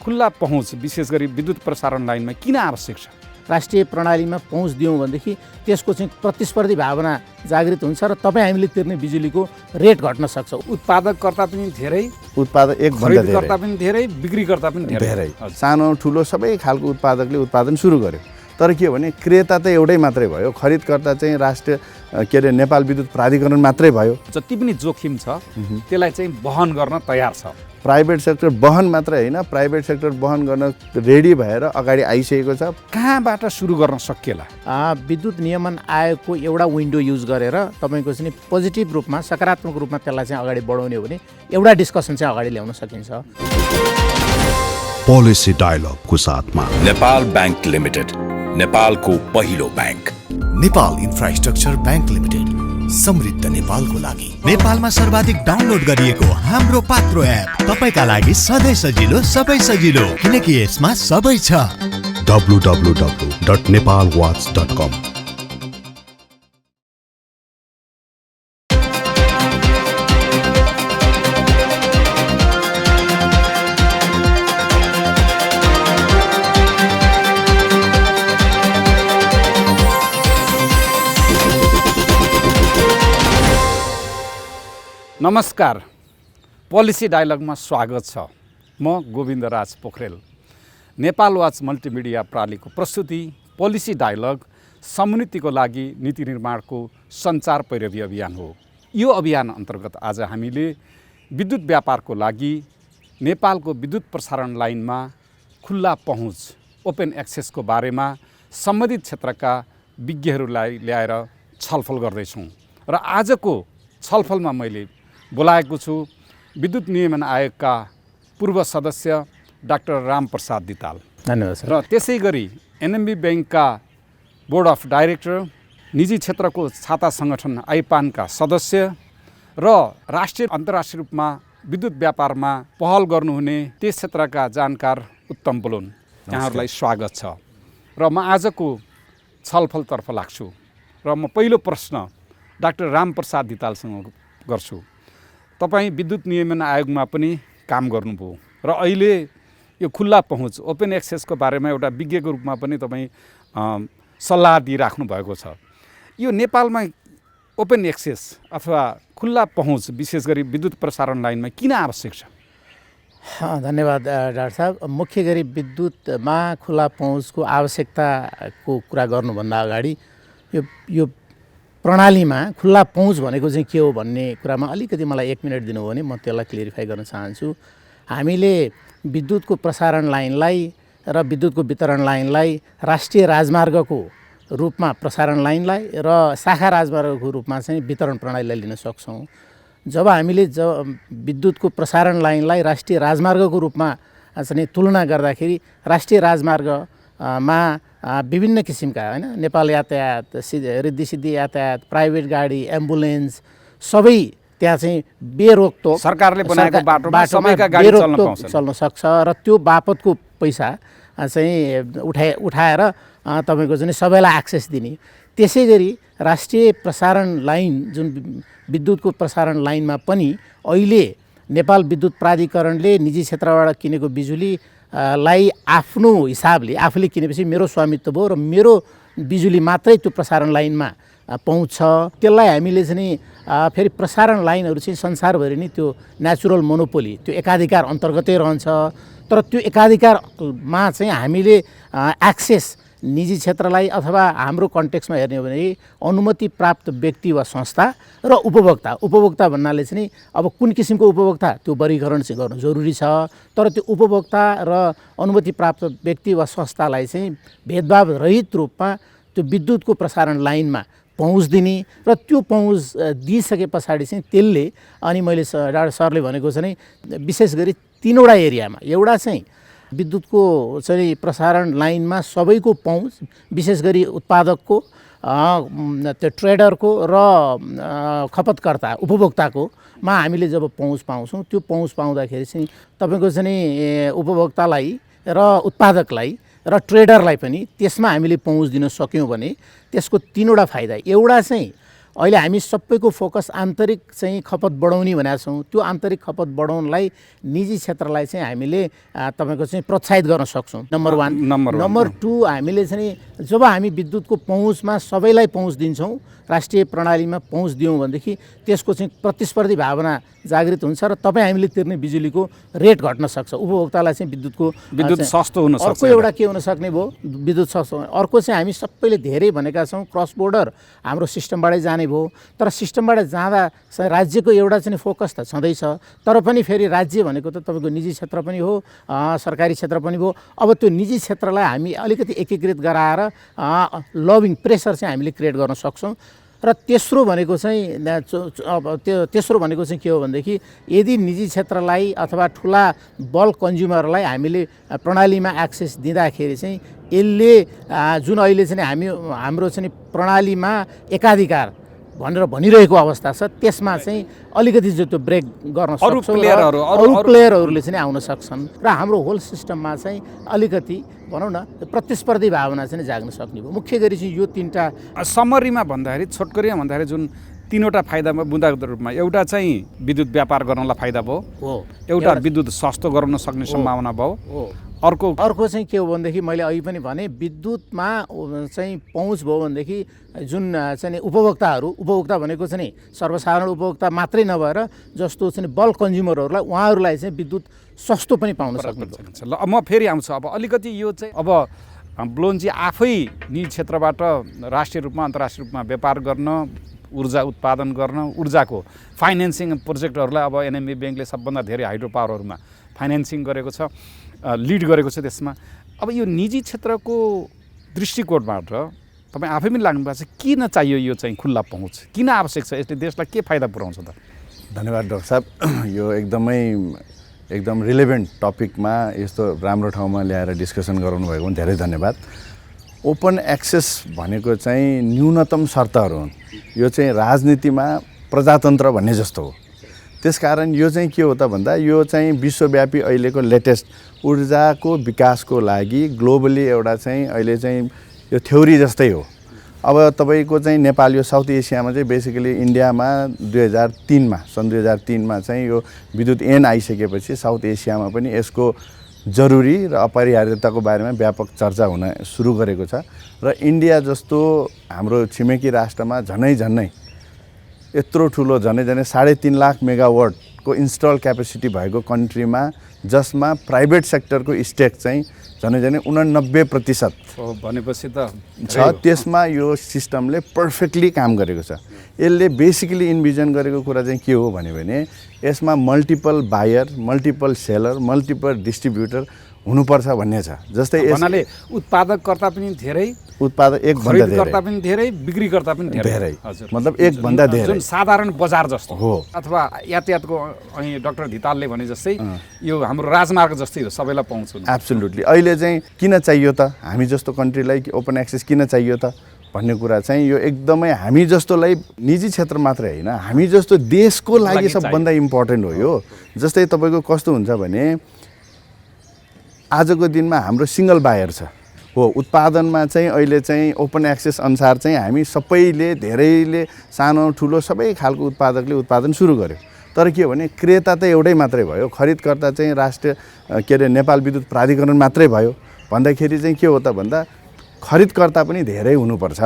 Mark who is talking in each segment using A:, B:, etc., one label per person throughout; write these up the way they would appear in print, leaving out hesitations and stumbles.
A: खुल्ला पहुँच विशेष गरी विद्युत प्रसारण लाइनमा किन आवश्यक छ?
B: राष्ट्रिय प्रणालीमा पहुँच दियौँ भनेदेखि त्यसको चाहिँ प्रतिस्पर्धी भावना जागृत हुन्छ र तपाईँ हामीले तिर्ने बिजुलीको रेट घट्न सक्छ।
A: उत्पादककर्ता पनि धेरै,
C: उत्पादक
A: खरिदकर्ता पनि धेरै, बिक्रीकर्ता पनि धेरै।
C: सानो ठुलो सबै खालको उत्पादकले उत्पादन सुरु गर्यो। तर के हो भने क्रेता त एउटै मात्रै भयो, खरिदकर्ता चाहिँ राष्ट्रिय नेपाल विद्युत प्राधिकरण मात्रै भयो।
A: जति पनि जोखिम छ त्यसलाई चाहिँ वहन गर्न तयार छ।
C: प्राइभेट सेक्टर वहन मात्रै होइन, प्राइभेट सेक्टर वहन गर्न रेडी भएर अगाडि आइसकेको छ।
A: कहाँबाट सुरु गर्न सकिएला?
B: विद्युत नियमन आयोगको एउटा विन्डो युज गरेर तपाईँको चाहिँ पोजिटिभ रूपमा, सकारात्मक रूपमा त्यसलाई चाहिँ अगाडि बढाउने हो भने एउटा डिस्कसन चाहिँ अगाडि ल्याउन सकिन्छ।
D: पोलिसी डायलगको साथमा
E: नेपाल बैंक लिमिटेड, नेपालको पहिलो bank.
D: Nepal infrastructure bank limited, समृद्ध नेपालको लागि। नेपालमा सर्वाधिक डाउनलोड गरिएको हाम्रो पात्रो एप तपाईका लागि सधैँ सजिलो, सबै सजिलो, किनकि यसमा सबै छ। www.nepalwatch.com।
A: नमस्कार, पोलिसी डायलगमा स्वागत छ। म गोविन्दराज पोखरेल। नेपाल वाच मल्टिमिडिया प्रणालीको प्रस्तुति पोलिसी डायलग समुन्नतिको लागि नीति निर्माणको सञ्चार पैरवी अभियान हो। यो अभियान अन्तर्गत आज हामीले विद्युत व्यापारको लागि नेपालको विद्युत प्रसारण लाइनमा खुल्ला पहुँच, ओपन एक्सेसको बारेमा सम्बन्धित क्षेत्रका विज्ञहरूलाई ल्याएर छलफल गर्दैछौँ। र आजको छलफलमा मैले बोलाएको छु विद्युत नियमन आयोगका पूर्व सदस्य डाक्टर रामप्रसाद दिताल।
B: धन्यवाद सर।
A: र त्यसै गरी एनएमबी बैंकका बोर्ड अफ डाइरेक्टर, निजी क्षेत्रको छाता सङ्गठन आइपानका सदस्य र राष्ट्रिय अन्तर्राष्ट्रिय रूपमा विद्युत व्यापारमा पहल गर्नुहुने त्यस क्षेत्रका जानकार उत्तम बोलोन, यहाँहरूलाई स्वागत छ। र म आजको छलफलतर्फ लाग्छु र म पहिलो प्रश्न डाक्टर रामप्रसाद दितालसँग गर्छु। तपाईँ विद्युत नियमन आयोगमा पनि काम गर्नुभयो र अहिले यो खुल्ला पहुँच, ओपन एक्सेसको बारेमा एउटा विज्ञको रूपमा पनि तपाईँ सल्लाह दिइराख्नु भएको छ। यो नेपालमा ओपन एक्सेस अथवा खुल्ला पहुँच विशेष गरी विद्युत प्रसारण लाइनमा किन आवश्यक छ?
B: धन्यवाद डाक्टर साहब। मुख्य गरी विद्युतमा खुल्ला पहुँचको आवश्यकताको कुरा गर्नुभन्दा अगाडि यो प्रणालीमा खुल्ला पहुँच भनेको चाहिँ के हो भन्ने कुरामा अलिकति मलाई 1 मिनट दिनुभयो भने म त्यसलाई क्लियरिफाई गर्न चाहन्छु। हामीले विद्युतको प्रसारण लाइनलाई र विद्युतको वितरण लाइनलाई राष्ट्रिय राजमार्गको रूपमा प्रसारण लाइनलाई र शाखा राजमार्गको रूपमा चाहिँ वितरण प्रणालीलाई लिन सक्छौँ। जब हामीले विद्युतको प्रसारण लाइनलाई राष्ट्रिय राजमार्गको रूपमा चाहिँ तुलना गर्दाखेरि राष्ट्रिय राजमार्गमा विभिन्न किसिमका होइन नेपाल यातायात, रिद्धि सिद्धि यातायात, प्राइभेट गाडी, एम्बुलेन्स सबै त्यहाँ चाहिँ बेरोकटोक
A: सरकारले बनाएको बाटोमा सबैका गाडी
B: चल्न सक्छ र त्यो बापतको पैसा चाहिँ उठाएर तपाईँको चाहिँ सबैलाई एक्सेस दिने। त्यसै गरी राष्ट्रिय प्रसारण लाइन जुन विद्युतको प्रसारण लाइनमा पनि अहिले नेपाल विद्युत प्राधिकरणले निजी क्षेत्रबाट किनेको बिजुली लाई आफ्नो हिसाबले आफूले किनेपछि मेरो स्वामित्व भयो र मेरो बिजुली मात्रै त्यो प्रसारण लाइनमा पाउँछ। त्यसलाई हामीले चाहिँ फेरि प्रसारण लाइनहरू चाहिँ संसारभरि नै त्यो नेचुरल मोनोपोली, त्यो एकाधिकार अन्तर्गतै रहन्छ। तर त्यो एकाधिकारमा चाहिँ हामीले एक्सेस निजी क्षेत्रलाई अथवा हाम्रो कन्टेक्स्टमा हेर्ने हो भने अनुमति प्राप्त व्यक्ति वा संस्था र उपभोक्ता भन्नाले चाहिँ अब कुन किसिमको उपभोक्ता त्यो वर्गीकरण चाहिँ गर्नु जरुरी छ। तर त्यो उपभोक्ता र अनुमति प्राप्त व्यक्ति वा संस्थालाई चाहिँ भेदभाव रहित रूपमा त्यो विद्युतको प्रसारण लाइनमा पहुँच दिने र त्यो पहुँच दिइसके पछाडि चाहिँ त्यसले अनि मैले डाक्टर सरले भनेको चाहिँ विशेष गरी 3वटा एरियामा, एउटा चाहिँ विद्युतको चाहिँ प्रसारण लाइनमा सबैको पहुँच, विशेष गरी उत्पादकको, त्यो ट्रेडरको र खपतकर्ता उपभोक्ताकोमा हामीले जब पहुँच पाउँछौँ, त्यो पहुँच पाउँदाखेरि चाहिँ तपाईँको चाहिँ उपभोक्तालाई र उत्पादकलाई र ट्रेडरलाई पनि त्यसमा हामीले पहुँच दिन सक्यौँ भने त्यसको 3वटा फाइदा। एउटा चाहिँ अहिले हामी सबैको फोकस आन्तरिक चाहिँ खपत बढाउने भनेका छौँ। त्यो आन्तरिक खपत बढाउनलाई निजी क्षेत्रलाई चाहिँ हामीले तपाईँको चाहिँ प्रोत्साहित गर्न सक्छौँ। नम्बर 1। नम्बर 2, हामीले चाहिँ जब हामी विद्युतको पहुँचमा सबैलाई पहुँच दिन्छौँ, राष्ट्रिय प्रणालीमा पहुँच दियौँ भनेदेखि त्यसको चाहिँ प्रतिस्पर्धी भावना जागृत हुन्छ र तपाईँ हामीले तिर्ने बिजुलीको रेट घट्न सक्छ। उपभोक्तालाई चाहिँ विद्युत
A: सस्तो हुन सक्छ।
B: अर्को एउटा के हुन सक्ने भयो, विद्युत सस्तो। अर्को चाहिँ हामी सबैले धेरै भनेका छौँ क्रस बोर्डर हाम्रो सिस्टमबाटै जाने भयो। तर सिस्टमबाट जाँदा राज्यको एउटा चाहिँ फोकस त छँदैछ, तर पनि फेरि राज्य भनेको त तपाईँको निजी क्षेत्र पनि हो, सरकारी क्षेत्र पनि हो। अब त्यो निजी क्षेत्रलाई हामी अलिकति एकीकृत गराएर लबिङ प्रेसर चाहिँ हामीले क्रिएट गर्न सक्छौँ। र तेस्रो भनेको चाहिँ तेस्रो भनेको चाहिँ के हो भनेदेखि यदि निजी क्षेत्रलाई अथवा ठुला बल्क कन्ज्युमरलाई हामीले प्रणालीमा एक्सेस दिँदाखेरि चाहिँ यसले जुन अहिले चाहिँ हाम्रो चाहिँ प्रणालीमा एकाधिकार भनेर भनिरहेको अवस्था छ, त्यसमा चाहिँ अलिकति जो त्यो ब्रेक गर्न सक्छौँ। अरू प्लेयरहरूले चाहिँ आउन सक्छन् र हाम्रो होल सिस्टममा चाहिँ अलिकति भनौँ न प्रतिस्पर्धी भावना चाहिँ जाग्न सक्ने भयो। मुख्य गरी चाहिँ यो 3टा
A: समरीमा भन्दाखेरि, छोटकरीमा भन्दाखेरि जुन 3वटा फाइदामा बुँदाको रूपमा, एउटा चाहिँ विद्युत व्यापार गर्नलाई फाइदा भयो, एउटा विद्युत सस्तो गराउन सक्ने सम्भावना भयो, अर्को
B: चाहिँ के हो भनेदेखि मैले अघि पनि भने विद्युतमा चाहिँ पहुँच भयो भनेदेखि जुन चाहिँ उपभोक्ता भनेको चाहिँ सर्वसाधारण उपभोक्ता मात्रै नभएर जस्तो चाहिँ बल्क कन्ज्युमरहरूलाई उहाँहरूलाई चाहिँ विद्युत सस्तो पनि पाउन सक्नुहुन्छ।
A: ल म फेरि आउँछु। अब अलिकति यो चाहिँ अब ब्लोनजी आफै निजी क्षेत्रबाट राष्ट्रिय रूपमा अन्तर्राष्ट्रिय रूपमा व्यापार गर्न, ऊर्जा उत्पादन गर्न, ऊर्जाको फाइनेन्सिङ प्रोजेक्टहरूलाई अब एनएमबी ब्याङ्कले सबभन्दा धेरै हाइड्रो पावरहरूमा फाइनेन्सिङ गरेको छ, लिड गरेको छ त्यसमा। अब यो निजी क्षेत्रको दृष्टिकोणबाट तपाईँ आफै पनि लाग्नु भएको छ, किन चाहियो यो चाहिँ खुल्ला पहुँच, किन आवश्यक छ, यसले देशलाई के फाइदा पुऱ्याउँछ त?
C: धन्यवाद डाक्टर साहब, यो एकदम रिलेभेन्ट टपिकमा यस्तो राम्रो ठाउँमा ल्याएर डिस्कसन गराउनु भएको पनि धेरै धन्यवाद। ओपन एक्सेस भनेको चाहिँ न्यूनतम शर्तहरू हुन्। यो चाहिँ राजनीतिमा प्रजातन्त्र भन्ने जस्तो हो। त्यसकारण यो चाहिँ के हो त भन्दा यो चाहिँ विश्वव्यापी अहिलेको लेटेस्ट ऊर्जाको विकासको लागि ग्लोबली एउटा चाहिँ अहिले चाहिँ यो थ्योरी जस्तै हो। अब तपाईँको चाहिँ नेपाल यो साउथ एसियामा चाहिँ बेसिकली इन्डियामा सन् 2003मा चाहिँ यो विद्युत ऐन आइसकेपछि साउथ एसियामा पनि यसको जरुरी र अपरिहार्यताको बारेमा व्यापक चर्चा हुन सुरु गरेको छ। र इन्डिया जस्तो हाम्रो छिमेकी राष्ट्रमा झनै यत्रो ठुलो झनै 3.5 लाख मेगावाटको इन्स्टल क्यापेसिटी भएको कन्ट्रीमा जसमा प्राइभेट सेक्टरको स्टेक चाहिँ झनै 89%
A: भनेपछि त
C: छ, त्यसमा यो सिस्टमले पर्फेक्टली काम गरेको छ। यसले बेसिकली इन्भिजन गरेको कुरा चाहिँ के हो भने यसमा multiple buyer, multiple seller, multiple distributor हुनुपर्छ भन्ने छ। जस्तै
A: भन्नाले उत्पादककर्ता पनि धेरै,
C: खरिदकर्ता
A: पनि धेरै, बिक्रीकर्ता पनि धेरै,
C: मतलब एकभन्दा धेरै,
A: जुन साधारण बजार जस्तो हो अथवा यातायातको અહીં डाक्टर धितालले भने जस्तै यो हाम्रो राजमार्ग जस्तै हो, सबैलाई पहुँच हुन्छ।
C: एब्सोल्युटली। अहिले चाहिँ किन चाहियो त, हामी जस्तो कन्ट्रीलाई ओपन एक्सेस किन चाहियो त भन्ने कुरा चाहिँ यो एकदमै हामी जस्तोलाई निजी क्षेत्र मात्रै होइन, हामी जस्तो देशको लागि सबभन्दा इम्पोर्टेन्ट हो यो। जस्तै तपाईँको कस्तो हुन्छ भने आजको दिनमा हाम्रो सिंगल बायर छ हो, उत्पादनमा चाहिँ अहिले चाहिँ ओपन एक्सेस अनुसार चाहिँ हामी सबैले धेरैले सानो ठुलो सबै खालको उत्पादकले उत्पादन सुरु गर्यो। तर के भने क्रेता त एउटै मात्रै भयो, खरिदकर्ता चाहिँ राष्ट्रिय नेपाल विद्युत प्राधिकरण मात्रै भयो। भन्दाखेरि चाहिँ के हो त भन्दा खरिदकर्ता पनि धेरै हुनुपर्छ,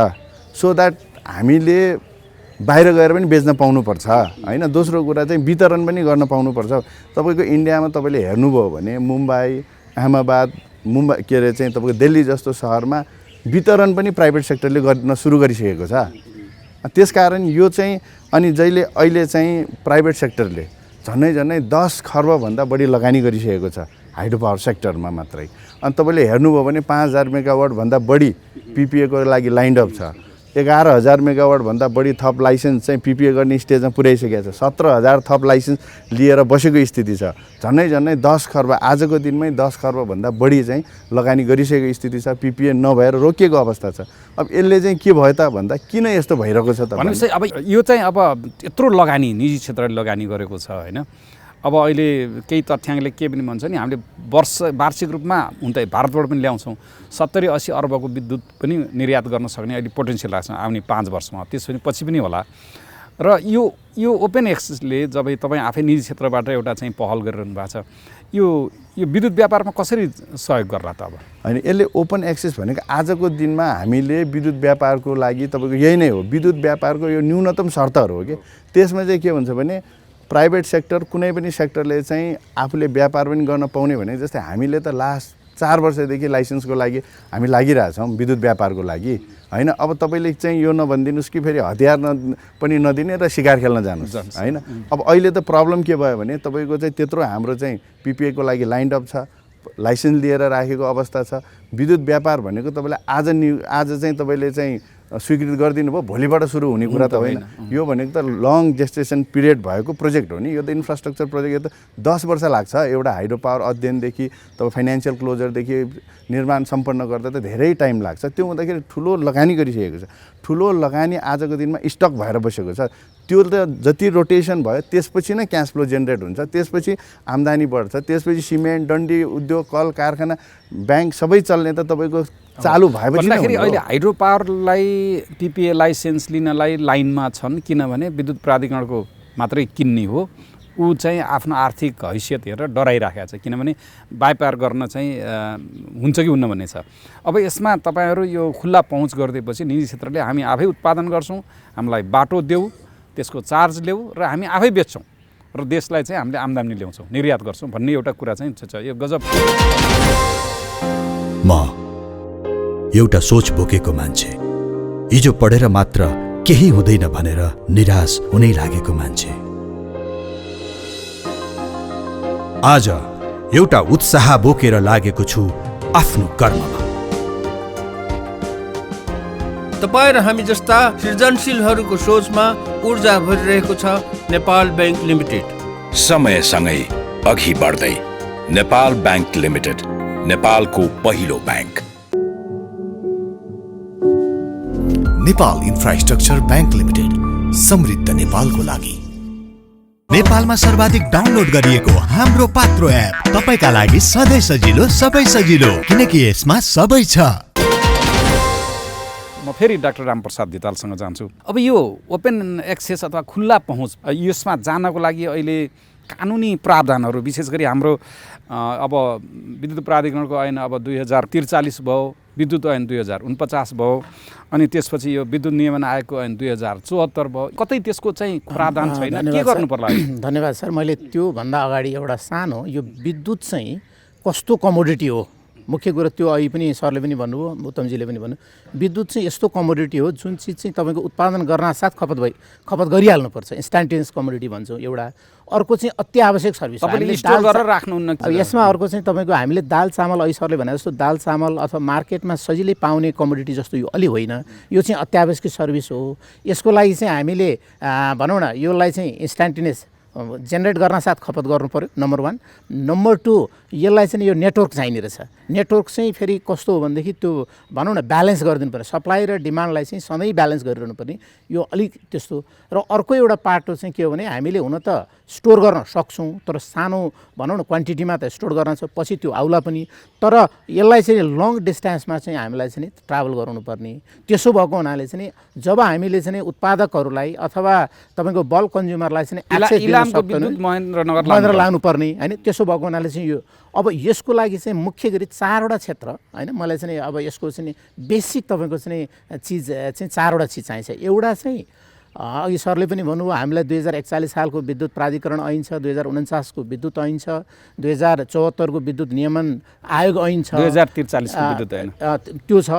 C: सो द्याट हामीले बाहिर गएर पनि बेच्न पाउनुपर्छ हैन। दोस्रो कुरा चाहिँ वितरण पनि गर्न पाउनुपर्छ। तपाईँको इन्डियामा तपाईँले हेर्नुभयो भने मुम्बई, अहमदाबाद, चाहिँ तपाईँको दिल्ली जस्तो सहरमा वितरण पनि प्राइभेट सेक्टरले गर्न सुरु गरिसकेको छ। त्यसकारण यो चाहिँ अनि अहिले चाहिँ प्राइभेट सेक्टरले झन्नै 10 खर्बभन्दा बढी लगानी गरिसकेको छ हाइड्रो पावर सेक्टरमा मात्रै। अनि तपाईँले हेर्नुभयो भने 5000 मेगावाटभन्दा बढी पिपिएको लागि लाइन्ड अप छ। 11000 मेगावाटभन्दा बढी थप लाइसेन्स चाहिँ पिपिए गर्ने स्टेजमा पुर्याइसकेको छ। 17000 थप लाइसेन्स लिएर बसेको स्थिति छ। झन्नै 10 खर्ब, आजको दिनमै 10 खर्बभन्दा बढी चाहिँ लगानी गरिसकेको स्थिति छ। पिपिए नभएर रोकिएको अवस्था छ। अब यसले चाहिँ के भयो त भन्दा किन यस्तो भइरहेको छ त
A: भनेपछि अब यो चाहिँ अब यत्रो लगानी निजी क्षेत्रले लगानी गरेको छ हैन। अब अहिले केही तथ्याङ्कले के पनि भन्छ नि हामीले वार्षिक रूपमा हुन त भारतबाट पनि ल्याउँछौँ 70-80 अर्बको विद्युत पनि निर्यात गर्न सक्ने अहिले पोटेन्सियल लाग्छ आउने 5 वर्षमा, त्यसपछि पछि पनि होला। र यो ओपन एक्सेसले जब तपाईँ आफै निजी क्षेत्रबाट एउटा चाहिँ पहल गरिरहनु भएको छ, यो विद्युत व्यापारमा कसरी सहयोग गर्ला त? अब
C: होइन, यसले ओपन एक्सेस भनेको आजको दिनमा हामीले विद्युत व्यापारको लागि तपाईँको यही नै हो। विद्युत व्यापारको यो न्यूनतम शर्तहरू हो कि त्यसमा चाहिँ के हुन्छ भने प्राइभेट सेक्टर कुनै पनि सेक्टरले चाहिँ आफूले व्यापार पनि गर्न पाउने भने, जस्तै हामीले त लास्ट 4 वर्षदेखि लाइसेन्सको लागि हामी लागिरहेछौँ विद्युत व्यापारको लागि होइन। अब तपाईँले चाहिँ यो नभनिदिनुहोस् कि फेरि हतियार पनि नदिने र शिकार खेल्न जानुहोस् होइन। अब अहिले त प्रब्लम के भयो भने तपाईँको चाहिँ त्यत्रो हाम्रो चाहिँ पिपिएको लागि लाइन्ड अप छ, लाइसेन्स लिएर राखेको अवस्था छ। विद्युत व्यापार भनेको तपाईँलाई आज चाहिँ तपाईँले चाहिँ स्वीकृति गरिदिनु भयो, भोलिबाट सुरु हुने कुरा त होइन। यो भनेको त लङ जेस्टेसन पिरियड भएको प्रोजेक्ट हो नि। यो त इन्फ्रास्ट्रक्चर प्रोजेक्ट, यो त 10 वर्ष लाग्छ एउटा हाइड्रो पावर अध्ययनदेखि तपाईँ फाइनेन्सियल क्लोजरदेखि निर्माण सम्पन्न गर्दा त धेरै टाइम लाग्छ। त्यो हुँदाखेरि ठुलो लगानी गरिसकेको छ। ठुलो लगानी आजको दिनमा स्टक भएर बसेको छ। त्यो त जति रोटेसन भयो त्यसपछि नै क्यास फ्लो जेनेरेट हुन्छ, त्यसपछि आम्दानी बढ्छ, त्यसपछि सिमेन्ट, डन्डी उद्योग, कल कारखाना, ब्याङ्क सबै चल्ने त तपाईँको चालु भएपछि नै
A: भन्दाखेरि अहिले हाइड्रो पावरलाई पिपिए लाइसेन्स लिनलाई लाइनमा छन्, किनभने विद्युत प्राधिकरणको मात्रै किन्ने हो। ऊ चाहिँ आफ्नो आर्थिक हैसियत हेरेर डराइराखेको छ, किनभने व्यापार गर्न चाहिँ हुन्छ कि हुन्न भन्ने छ। अब यसमा तपाईँहरू यो खुल्ला पहुँच गरिदिएपछि निजी क्षेत्रले हामी आफै उत्पादन गर्छौँ, हामीलाई बाटो देऊ, त्यसको चार्ज ल्याऊ र हामी आफै बेच्छौँ र देशलाई चाहिँ हामीले आम्दानी ल्याउँछौँ, निर्यात गर्छौँ भन्ने एउटा कुरा चाहिँ छ। यो गजब।
D: म एउटा सोच बोकेको मान्छे, हिजो पढेर मात्र केही हुँदैन भनेर निराश हुनै लागेको मान्छे, आज एउटा उत्साह बोकेर लागेको छु आफ्नो कर्ममा।
F: तपाईँ र हामी जस्ता सृजनशीलहरूको सोचमा ऊर्जा भरिरहेको छ नेपाल बैंक लिमिटेड।
E: समयसँगै अघि बढ्दै नेपाल बैंक लिमिटेड, नेपालको पहिलो bank.
D: Nepal infrastructure bank limited, समृद्ध नेपालको लागि। नेपालमा सर्वाधिक डाउनलोड गरिएको हाम्रो पात्रो एप तपाईका लागि सधैँ सजिलो, सबै सजिलो, किनकि यसमा सबै छ।
A: म फेरि डाक्टर रामप्रसाद धितालसँग जान्छु। अब यो ओपन एक्सेस अथवा खुल्ला पहुँच, यसमा जानको लागि अहिले कानुनी प्रावधानहरू, विशेष गरी हाम्रो अब विद्युत प्राधिकरणको ऐन अब 2043 भयो, विद्युत ऐन 2049 भयो, अनि त्यसपछि यो विद्युत नियमन आयोगको ऐन 2074 भयो। कतै त्यसको चाहिँ प्रावधान छैन, के गर्नु पर्ला?
B: धन्यवाद सर। मैले त्यो भन्दा अगाडि एउटा सानो, यो विद्युत चाहिँ कस्तो कमोडिटी हो, मुख्य कुरो त्यो अहिले पनि सरले पनि भन्नुभयो, उत्तमजीले पनि भन्नु, विद्युत चाहिँ यस्तो कमोडिटी हो जुन चिज चाहिँ तपाईँको उत्पादन गर्न साथ खपत गरिहाल्नुपर्छ, इन्स्टान्टेनियस कमोडिटी भन्छौँ एउटा। अर्को चाहिँ अति आवश्यक सर्भिस,
A: तपाईँले स्टोर गरेर राख्नुहुन्न।
B: अब यसमा अर्को चाहिँ तपाईँको हामीले दाल चामल, अहिले सरले भने जस्तो दाल चामल अथवा मार्केटमा सजिलै पाउने कमोडिटी जस्तो यो अलि होइन, यो चाहिँ अत्यावश्यक सर्भिस हो। यसको लागि चाहिँ हामीले भनौँ न, यसलाई चाहिँ इन्स्टान्टेनियस जेनेरेट गर्न साथ खपत गर्नु पर्यो, नम्बर 1। नम्बर 2, यसलाई चाहिँ यो नेटवर्क चाहिने रहेछ। नेटवर्क चाहिँ फेरि कस्तो हो भनेदेखि त्यो भनौँ न ब्यालेन्स गरिदिनु पर्यो, सप्लाई र डिमान्डलाई चाहिँ सधैँ ब्यालेन्स गरिरहनु पर्ने, यो अलिक त्यस्तो। र अर्को एउटा पाटो चाहिँ के हो भने हामीले हुन त स्टोर गर्न सक्छौँ, तर सानो भनौँ न क्वान्टिटीमा त स्टोर गर्न छ, पछि त्यो आउला पनि। तर यसलाई चाहिँ लङ डिस्टेन्समा चाहिँ हामीलाई चाहिँ ट्राभल गराउनु पर्ने। त्यसो भएको हुनाले चाहिँ जब हामीले चाहिँ उत्पादकहरूलाई अथवा तपाईँको बल्क कन्ज्युमरलाई चाहिँ एक्सेस महेन्द्र लानुपर्ने होइन, त्यसो भएको हुनाले चाहिँ यो अब यसको लागि चाहिँ मुख्य गरी 4वटा क्षेत्र होइन, मलाई चाहिँ अब यसको चाहिँ बेसिक तपाईँको चाहिँ चिज चाहिँ 4वटा चिज चाहिन्छ। एउटा चाहिँ अघि सरले पनि भन्नुभयो, हामीलाई 2041 सालको विद्युत प्राधिकरण ऐन छ, 2049 को विद्युत ऐन छ, 2074 को विद्युत नियमन आयोग ऐन छ,
A: 2043 को विद्युत ऐन
B: त्यो छ।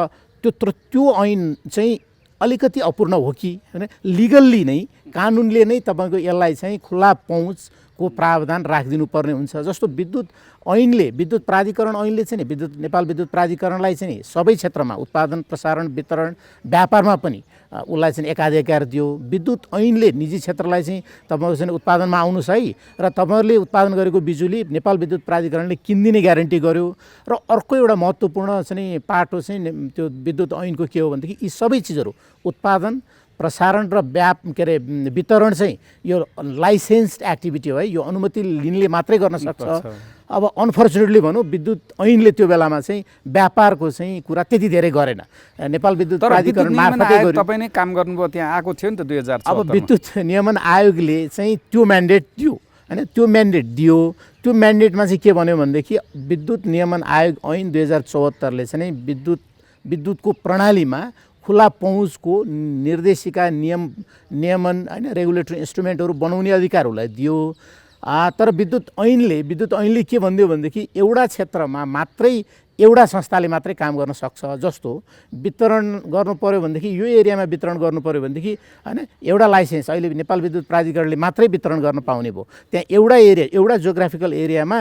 B: त्यो ऐन चाहिँ अलिकति अपूर्ण हो कि होइन, लिगल्ली नै कानुनले नै तपाईँको यसलाई चाहिँ खुल्ला पहुँचको प्रावधान राखिदिनु पर्ने हुन्छ। जस्तो विद्युत ऐनले, विद्युत प्राधिकरण ऐनले चाहिँ विद्युत नेपाल विद्युत प्राधिकरणलाई चाहिँ सबै क्षेत्रमा उत्पादन, प्रसारण, वितरण, व्यापारमा पनि उसलाई चाहिँ एकाधिकार दियो। विद्युत ऐनले निजी क्षेत्रलाई चाहिँ तपाईँको चाहिँ उत्पादनमा आउनुहोस् है र तपाईँहरूले उत्पादन गरेको बिजुली नेपाल विद्युत प्राधिकरणले किनिदिने ग्यारेन्टी गर्यो। र अर्को एउटा महत्त्वपूर्ण चाहिँ पाटो चाहिँ त्यो विद्युत ऐनको के हो भनेदेखि यी सबै चिजहरू उत्पादन, प्रसारण र वितरण चाहिँ यो लाइसेन्स्ड एक्टिभिटी हो है, यो अनुमति लिनेले मात्रै गर्न सक्छ। अब अनफर्चुनेटली भनौँ विद्युत ऐनले त्यो बेलामा चाहिँ व्यापारको चाहिँ कुरा त्यति धेरै गरेन। नेपाल विद्युत प्राधिकरण मार्फतै गर्यो।
A: तपाईँ नै काम गर्नुभयो, त्यहाँ आएको थियो नि त 2007
B: अब विद्युत नियमन आयोगले चाहिँ त्यो म्यान्डेट दियो हैन, त्यो म्यान्डेट दियो। त्यो म्यान्डेटमा चाहिँ के भन्यो भनेदेखि विद्युत नियमन आयोग ऐन 2074ले चाहिँ विद्युतको प्रणालीमा खुला पहुँचको निर्देशिका नियमन हैन रेगुलेटरी इन्स्ट्रुमेन्टहरू बनाउने अधिकारहरूलाई दियो। तर विद्युत ऐनले के भन्दियो भनेदेखि एउटा क्षेत्रमा मात्रै एउटा संस्थाले मात्रै काम गर्न सक्छ। जस्तो वितरण गर्नु पर्यो भनेदेखि यो एरियामा वितरण गर्नु पर्यो भनेदेखि हैन एउटा लाइसेन्स अहिले नेपाल विद्युत प्राधिकरणले मात्रै वितरण गर्न पाउने भयो। त्यहाँ एउटा जोग्राफिकल एरियामा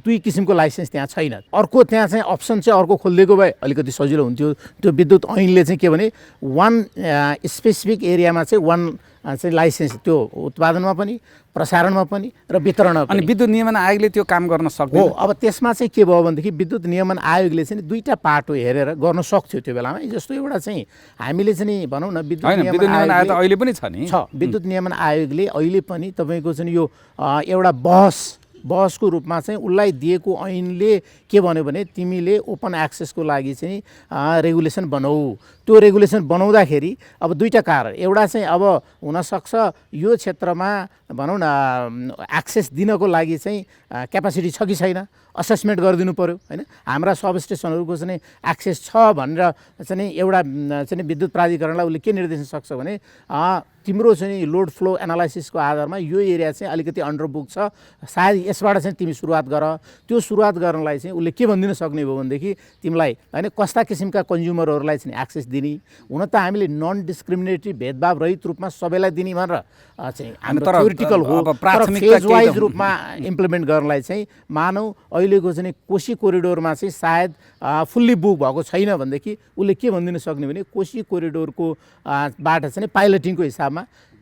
B: 2 किसिमको लाइसेन्स त्यहाँ छैन। अर्को त्यहाँ चाहिँ अप्सन चाहिँ अर्को खोलिदिएको भए अलिकति सजिलो हुन्थ्यो। त्यो विद्युत ऐनले चाहिँ के भने 1 स्पेसिफिक एरियामा चाहिँ 1 चाहिँ लाइसेन्स त्यो उत्पादनमा पनि प्रसारणमा पनि र वितरणमा पनि।
A: अनि विद्युत नियमन आयोगले त्यो काम गर्न सक्दैन
B: हो। अब त्यसमा चाहिँ के भयो भनेदेखि विद्युत नियमन आयोगले चाहिँ 2टा पाटो हेरेर गर्न सक्थ्यो त्यो बेलामा। जस्तो एउटा चाहिँ हामीले चाहिँ भनौँ न विद्युत नियमन
A: आयोग त अहिले पनि छ नि।
B: विद्युत नियमन आयोगले अहिले पनि तपाईँको चाहिँ यो एउटा बहसको रूपमा चाहिँ उसलाई दिएको ऐनले के भन्यो भने तिमीले ओपन एक्सेसको लागि चाहिँ रेगुलेसन बनाऊ। त्यो रेगुलेसन बनाउँदाखेरि अब 2टा कारण, एउटा चाहिँ अब हुनसक्छ यो क्षेत्रमा भनौँ न एक्सेस दिनको लागि चाहिँ क्यापासिटी छ कि छैन असेसमेन्ट गरिदिनु पर्यो हैन। हाम्रा सब स्टेसनहरूको चाहिँ एक्सेस छ भनेर चाहिँ एउटा चाहिँ विद्युत प्राधिकरणलाई उसले के निर्देशन सक्छ भने तिम्रो चाहिँ लोड फ्लो एनालाइसिसको आधारमा यो एरिया चाहिँ अलिकति अन्डरबुक छ, सायद यसबाट चाहिँ तिमी सुरुवात गर। त्यो सुरुवात गर्नलाई चाहिँ उसले के भनिदिन सक्ने भयो भनेदेखि तिमीलाई हैन कस्ता किसिमका कन्ज्युमरहरूलाई चाहिँ एक्सेस दिने। हुन त हामीले नन डिस्क्रिमिनेटरी भेदभाव रहित रूपमा सबैलाई दिने भनेर चाहिँ हाम्रो थ्योरिटिकल हो। तर फेज वाइज रूपमा इम्प्लिमेन्ट गर्नलाई चाहिँ मानौ अहिलेको चाहिँ कोशी कोरिडोरमा चाहिँ सायद फुल्ली बुक भएको छैन भनेदेखि उसले के भनिदिन सक्ने भने कोशी कोरिडोरको बाट चाहिँ पाइलटिङको हिसाबमा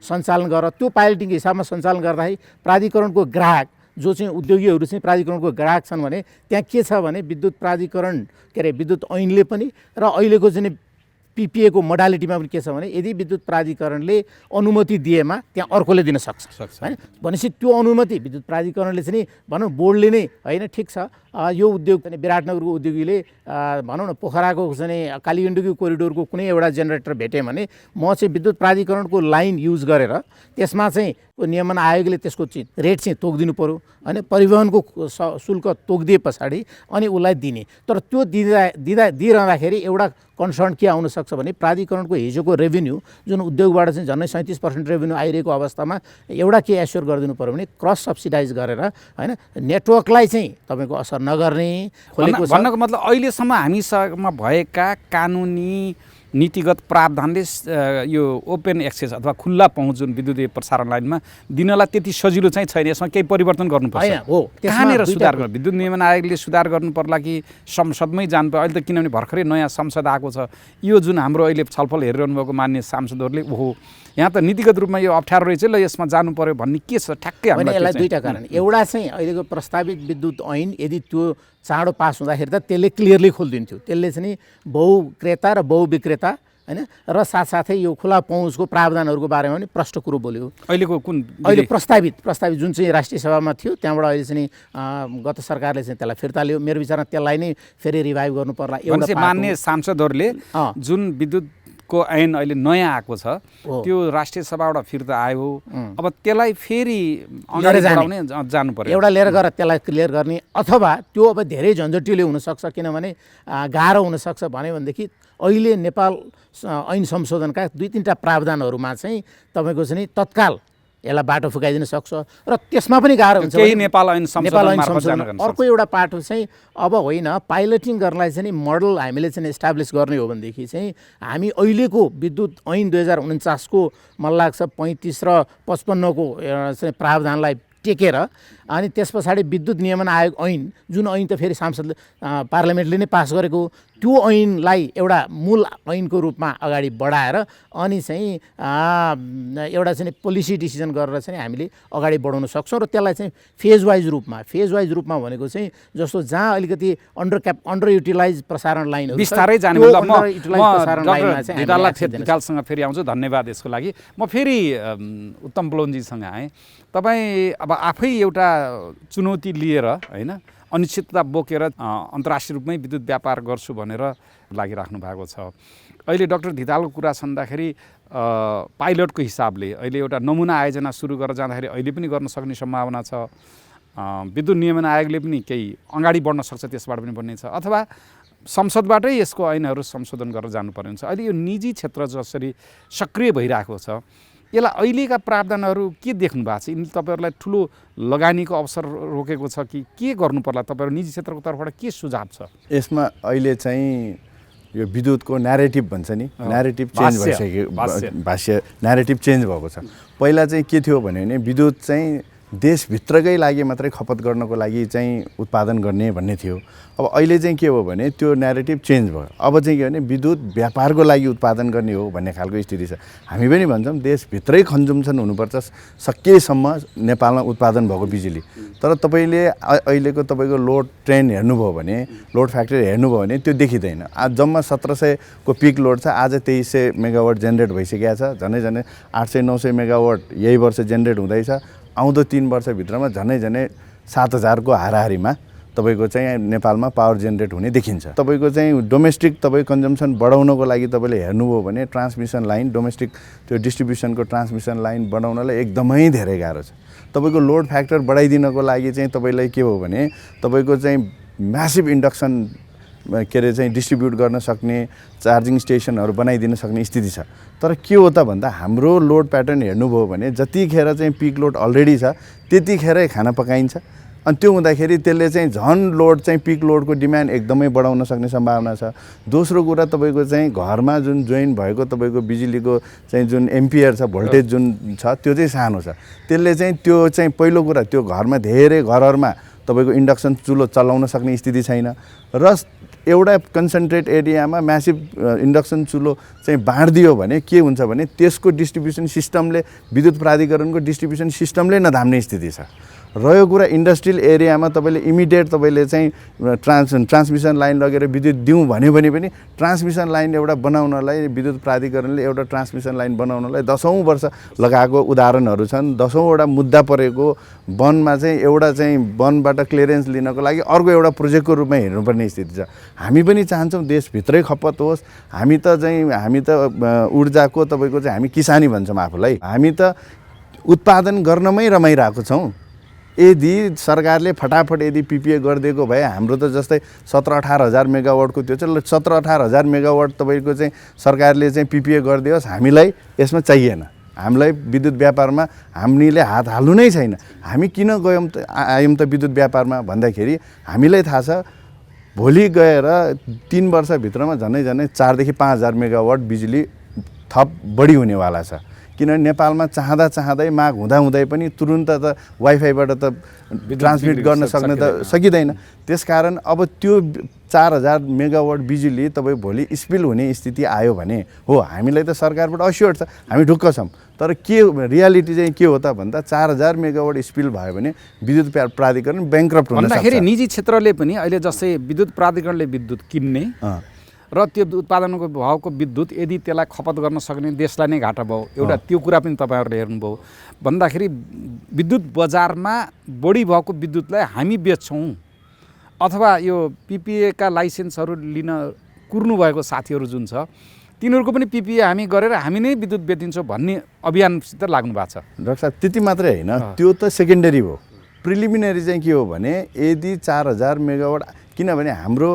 B: सञ्चालन गर। त्यो पाइलटिङको हिसाबमा सञ्चालन गर्दाखेरि प्राधिकरणको ग्राहक जो चाहिँ उद्योगीहरू चाहिँ प्राधिकरणको ग्राहक छन् भने त्यहाँ के छ भने विद्युत प्राधिकरण विद्युत ऐनले पनि र अहिलेको चाहिँ पिपिएको मोडालिटीमा पनि के छ भने यदि विद्युत प्राधिकरणले अनुमति दिएमा त्यहाँ अर्कोले दिन सक्छ हैन। भनेपछि त्यो अनुमति विद्युत प्राधिकरणले चाहिँ भनौँ बोर्डले नै हैन ठिक छ यो उद्योग चाहिँ विराटनगरको उद्योगीले भनौँ न पोखराको चाहिँ कालीगण्डकी कोरिडोरको कुनै एउटा जेनेरेटर भेटेँ भने म चाहिँ विद्युत प्राधिकरणको लाइन युज गरेर त्यसमा चाहिँ नियमन आयोगले त्यसको चाहिँ रेट चाहिँ तोकिदिनु पर्यो हैन, परिवहनको शुल्क तोकिदिए पछाडि अनि उसलाई दिने। तर त्यो दिइरहँदाखेरि एउटा कन्सर्न के आउन सक्छ भने प्राधिकरणको हिजोको रेभेन्यू जुन उद्योगबाट चाहिँ झन्डै 37% रेभेन्यू आइरहेको अवस्थामा एउटा के एस्योर गरिदिनु पर्यो भने क्रस सब्सिडाइज गरेर हैन नेटवर्कलाई चाहिँ तपाईँको असर नगर्ने खोलेको छ।
A: भन्नको मतलब अहिलेसम्म हामीसँग भएका कानुनी नीतिगत प्रावधानले यो ओपन एक्सेस अथवा खुल्ला पहुँच जुन विद्युतीय प्रसारण लाइनमा दिनलाई त्यति सजिलो चाहिँ छैन। यसमा केही परिवर्तन गर्नुपर्छ। कहाँनिर सुधार गर्नु? विद्युत नियमन आयोगले सुधार गर्नु पर्ला कि संसदमै जानु पर्यो? अहिले त किनभने भर्खरै नयाँ संसद आएको छ। यो जुन हाम्रो अहिले छलफल हेरिरहनु भएको मान्य सांसदहरूले ओहो यहाँ त नीतिगत रूपमा यो अप्ठ्यारो रहेछ ल यसमा जानु पर्यो भन्ने के छ ठ्याक्कै?
B: यसलाई 2टा कारण, एउटा चाहिँ अहिलेको प्रस्तावित विद्युत ऐन यदि त्यो चाँडो पास हुँदाखेरि त त्यसले क्लियरली खोलिदिन्थ्यो। त्यसले चाहिँ बहुक्रेता र बहुविक्रेता हैन र साथसाथै यो खुला पहुँचको प्रावधानहरूको बारेमा पनि प्रष्ट कुरो बोल्यो। अहिले प्रस्तावित जुन चाहिँ राष्ट्रिय सभामा थियो त्यहाँबाट अहिले चाहिँ गत सरकारले चाहिँ त्यसलाई फिर्ता लियो। मेरो विचारमा त्यसलाई नै फेरि रिभाइभ गर्नु पर्ला।
A: एउटा मान्य सांसदहरूले जुन विद्युत को ऐन अहिले नयाँ आएको छ त्यो राष्ट्रिय सभाबाट फिर्ता आयो। अब त्यसलाई फेरि अगाडि बढाउने जानु पर्यो।
B: एउटा लिएर गएर त्यसलाई क्लियर गर्ने अथवा त्यो अब धेरै झन्झटिलो हुनसक्छ किनभने गाह्रो हुनसक्छ भनेदेखि अहिले नेपाल ऐन संशोधनका 2-3टा प्रावधानहरूमा चाहिँ तपाईँको चाहिँ तत्काल यसलाई बाटो फुकाइदिन सक्छ र त्यसमा पनि गाह्रो हुन्छ।
A: नेपाल ऐन संशोधन
B: अर्को एउटा पाटो चाहिँ अब होइन पाइलटिङ गर्नलाई चाहिँ मोडल हामीले चाहिँ इस्टाब्लिस गर्ने हो भनेदेखि चाहिँ हामी अहिलेको विद्युत ऐन 2049 को मलाई लाग्छ 35 र 55 को चाहिँ प्रावधानलाई टेकेर अनि त्यस पछाडि विद्युत नियमन आयोग ऐन जुन ऐन त फेरि सांसदले पार्लियामेन्टले नै पास गरेको त्यो ऐनलाई एउटा मूल ऐनको रूपमा अगाडि बढाएर अनि चाहिँ एउटा चाहिँ पोलिसी डिसिजन गरेर चाहिँ हामीले अगाडि बढाउन सक्छौँ र त्यसलाई चाहिँ फेज वाइज रूपमा भनेको चाहिँ जस्तो जहाँ अलिकति अन्डर युटिलाइज प्रसारण लाइनहरू
A: बिस्तारै जाने बेला ढिकालसँग फेरि आउँछु। धन्यवाद यसको लागि। म फेरि उत्तम बलौनजीसँग आएँ। तपाईँ अब आफै एउटा चुनौती लिएर होइन अनिश्चितता बोकेर अन्तर्राष्ट्रिय रूपमै विद्युत व्यापार गर्छु भनेर लागिराख्नु भएको छ। अहिले डाक्टर धितालको कुरा सुन्दाखेरि पाइलटको हिसाबले अहिले एउटा नमुना आयोजना सुरु गरेर जाँदाखेरि अहिले पनि गर्न सक्ने सम्भावना छ। विद्युत नियमन आयोगले पनि केही अगाडि बढ्न सक्छ, त्यसबाट पनि बन्ने छ, अथवा संसदबाटै यसको ऐनहरू संशोधन गरेर जानुपर्ने हुन्छ। अहिले यो निजी क्षेत्र जसरी सक्रिय भइरहेको छ यसलाई अहिलेका प्रावधानहरू के देख्नु भएको छ? यिनले तपाईँहरूलाई ठुलो लगानीको अवसर रोकेको छ कि के गर्नु पर्ला? तपाईँहरू निजी क्षेत्रको तर्फबाट के सुझाव छ
C: यसमा? अहिले चाहिँ यो विद्युतको न्यारेटिभ भन्छ नि, न्यारेटिभ चेन्ज भइसक्यो, भाष्य न्यारेटिभ चेन्ज भएको छ। पहिला चाहिँ के थियो भने विद्युत चाहिँ देशभित्रकै लागि मात्रै खपत गर्नको लागि चाहिँ उत्पादन गर्ने भन्ने थियो। अब अहिले चाहिँ के हो भने त्यो न्यारेटिभ चेन्ज भयो। अब चाहिँ के भने विद्युत व्यापारको लागि उत्पादन गर्ने हो भन्ने खालको स्थिति छ। हामी पनि भन्छौँ देशभित्रै कन्जम्सन हुनुपर्छ सकेसम्म नेपालमा उत्पादन भएको बिजुली। तर तपाईँले अहिलेको तपाईँको लोड ट्रेन्ड हेर्नुभयो भने, लोड फ्याक्टर हेर्नुभयो भने त्यो देखिँदैन। आज जम्मा 1700 को पिक लोड छ, आज 2300 मेगावाट जेनेरेट भइसकेको छ। झनै 800-900 मेगावाट यही वर्ष जेनेरेट हुँदैछ। आउँदो 3 वर्षभित्रमा झनै 7000 को हाराहारीमा तपाईँको चाहिँ नेपालमा पावर जेनेरेट हुने देखिन्छ। तपाईँको चाहिँ डोमेस्टिक तपाईँ कन्जम्सन बढाउनको लागि तपाईँले हेर्नुभयो भने ट्रान्समिसन लाइन, डोमेस्टिक त्यो डिस्ट्रिब्युसनको ट्रान्समिसन लाइन बनाउनलाई एकदमै धेरै गाह्रो छ। तपाईँको लोड फ्याक्टर बढाइदिनको लागि चाहिँ तपाईँलाई के हो भने तपाईँको चाहिँ म्यासिभ इन्डक्सन के अरे चाहिँ डिस्ट्रिब्युट गर्न सक्ने चार्जिङ स्टेसनहरू बनाइदिन सक्ने स्थिति छ। तर के हो त भन्दा हाम्रो लोड प्याटर्न हेर्नुभयो भने जतिखेर चाहिँ पिक लोड अलरेडी छ त्यतिखेरै खाना पकाइन्छ। अनि त्यो हुँदाखेरि त्यसले चाहिँ झन् लोड चाहिँ पिक लोडको डिमान्ड एकदमै बढाउन सक्ने सम्भावना छ। दोस्रो कुरा तपाईँको चाहिँ घरमा जुन जोइन भएको तपाईँको बिजुलीको चाहिँ जुन एम्पियर छ, भोल्टेज जुन छ त्यो चाहिँ सानो छ। त्यसले चाहिँ त्यो चाहिँ पहिलो कुरा त्यो घरमा धेरै घरहरूमा तपाईँको इन्डक्सन चुलो चलाउन सक्ने स्थिति छैन र एउटा कन्सन्ट्रेट एरियामा म्यासिभ इन्डक्सन चुलो चाहिँ बाँडिदियो भने के हुन्छ भने त्यसको डिस्ट्रिब्युसन सिस्टमले, विद्युत प्राधिकरणको डिस्ट्रिब्युसन सिस्टमले नधाम्ने स्थिति छ। रह्यो कुरा इन्डस्ट्रियल एरियामा तपाईँले इमिडिएट तपाईँले चाहिँ ट्रान्समिसन लाइन लगेर विद्युत दिउँ भन्यो भने पनि ट्रान्समिसन लाइन एउटा बनाउनलाई विद्युत प्राधिकरणले एउटा ट्रान्समिसन लाइन बनाउनलाई 10औं वर्ष लगाएको उदाहरणहरू छन्। 10औँवटा मुद्दा परेको वनमा चाहिँ एउटा चाहिँ वनबाट क्लियरेन्स लिनको लागि अर्को एउटा प्रोजेक्टको रूपमा हेर्नुपर्ने स्थिति छ। हामी पनि चाहन्छौँ देशभित्रै खपत होस्। हामी त ऊर्जाको तपाईँको चाहिँ हामी किसानी भन्छौँ आफूलाई। हामी त उत्पादन गर्नमै रमाइरहेको छौँ। यदि सरकारले फटाफट यदि पिपिए गरिदिएको भए हाम्रो त जस्तै 17-18 हजार मेगावाटको त्यो चाहिँ 17-18 हजार मेगावाट तपाईँको चाहिँ सरकारले चाहिँ पिपिए गरिदियोस्, हामीलाई यसमा चाहिएन। हामीलाई विद्युत व्यापारमा हामीले हात हाल्नु नै छैन। हामी किन आयौँ त विद्युत व्यापारमा भन्दाखेरि हामीलाई थाहा छ भोलि गएर 3 वर्षभित्रमा झनै 4,000 5 हजार मेगावाट बिजुली थप बढी हुनेवाला छ। किनभने नेपालमा चाहँदै माग हुँदै पनि तुरुन्त त वाइफाईबाट त ट्रान्समिट गर्न सक्ने त सकिँदैन। त्यसकारण अब त्यो 4000 मेगावाट बिजुली तपाईँ भोलि स्पिल हुने स्थिति आयो भने हो हामीलाई त सरकारबाट अस्योर्ड छ, हामी ढुक्क छौँ। तर के रियालिटी चाहिँ के हो त भन्दा 4000 मेगावाट स्पिल भयो भने विद्युत प्राधिकरण ब्याङ्क्रप्ट हुन सक्छ।
A: भन्दाखेरि निजी क्षेत्रले पनि अहिले जस्तै विद्युत प्राधिकरणले विद्युत किन्ने र त्यो उत्पादनको भावको विद्युत यदि त्यसलाई खपत गर्न सक्ने देशलाई नै घाटा भयो, एउटा त्यो कुरा पनि तपाईँहरूले हेर्नुभयो भन्दाखेरि विद्युत बजारमा बढी भएको विद्युतलाई हामी बेच्छौँ अथवा यो पिपिएका लाइसेन्सहरू लिन कुर्नु भएको साथीहरू जुन छ तिनीहरूको पनि पिपिए हामी गरेर हामी नै विद्युत बेचिन्छौँ भन्ने अभियानसित लाग्नु भएको छ।
C: डाक्टर साहब त्यति मात्रै होइन, त्यो त सेकेन्डरी हो। प्रिलिमिनरी चाहिँ के हो भने यदि 4000 मेगावाट, किनभने हाम्रो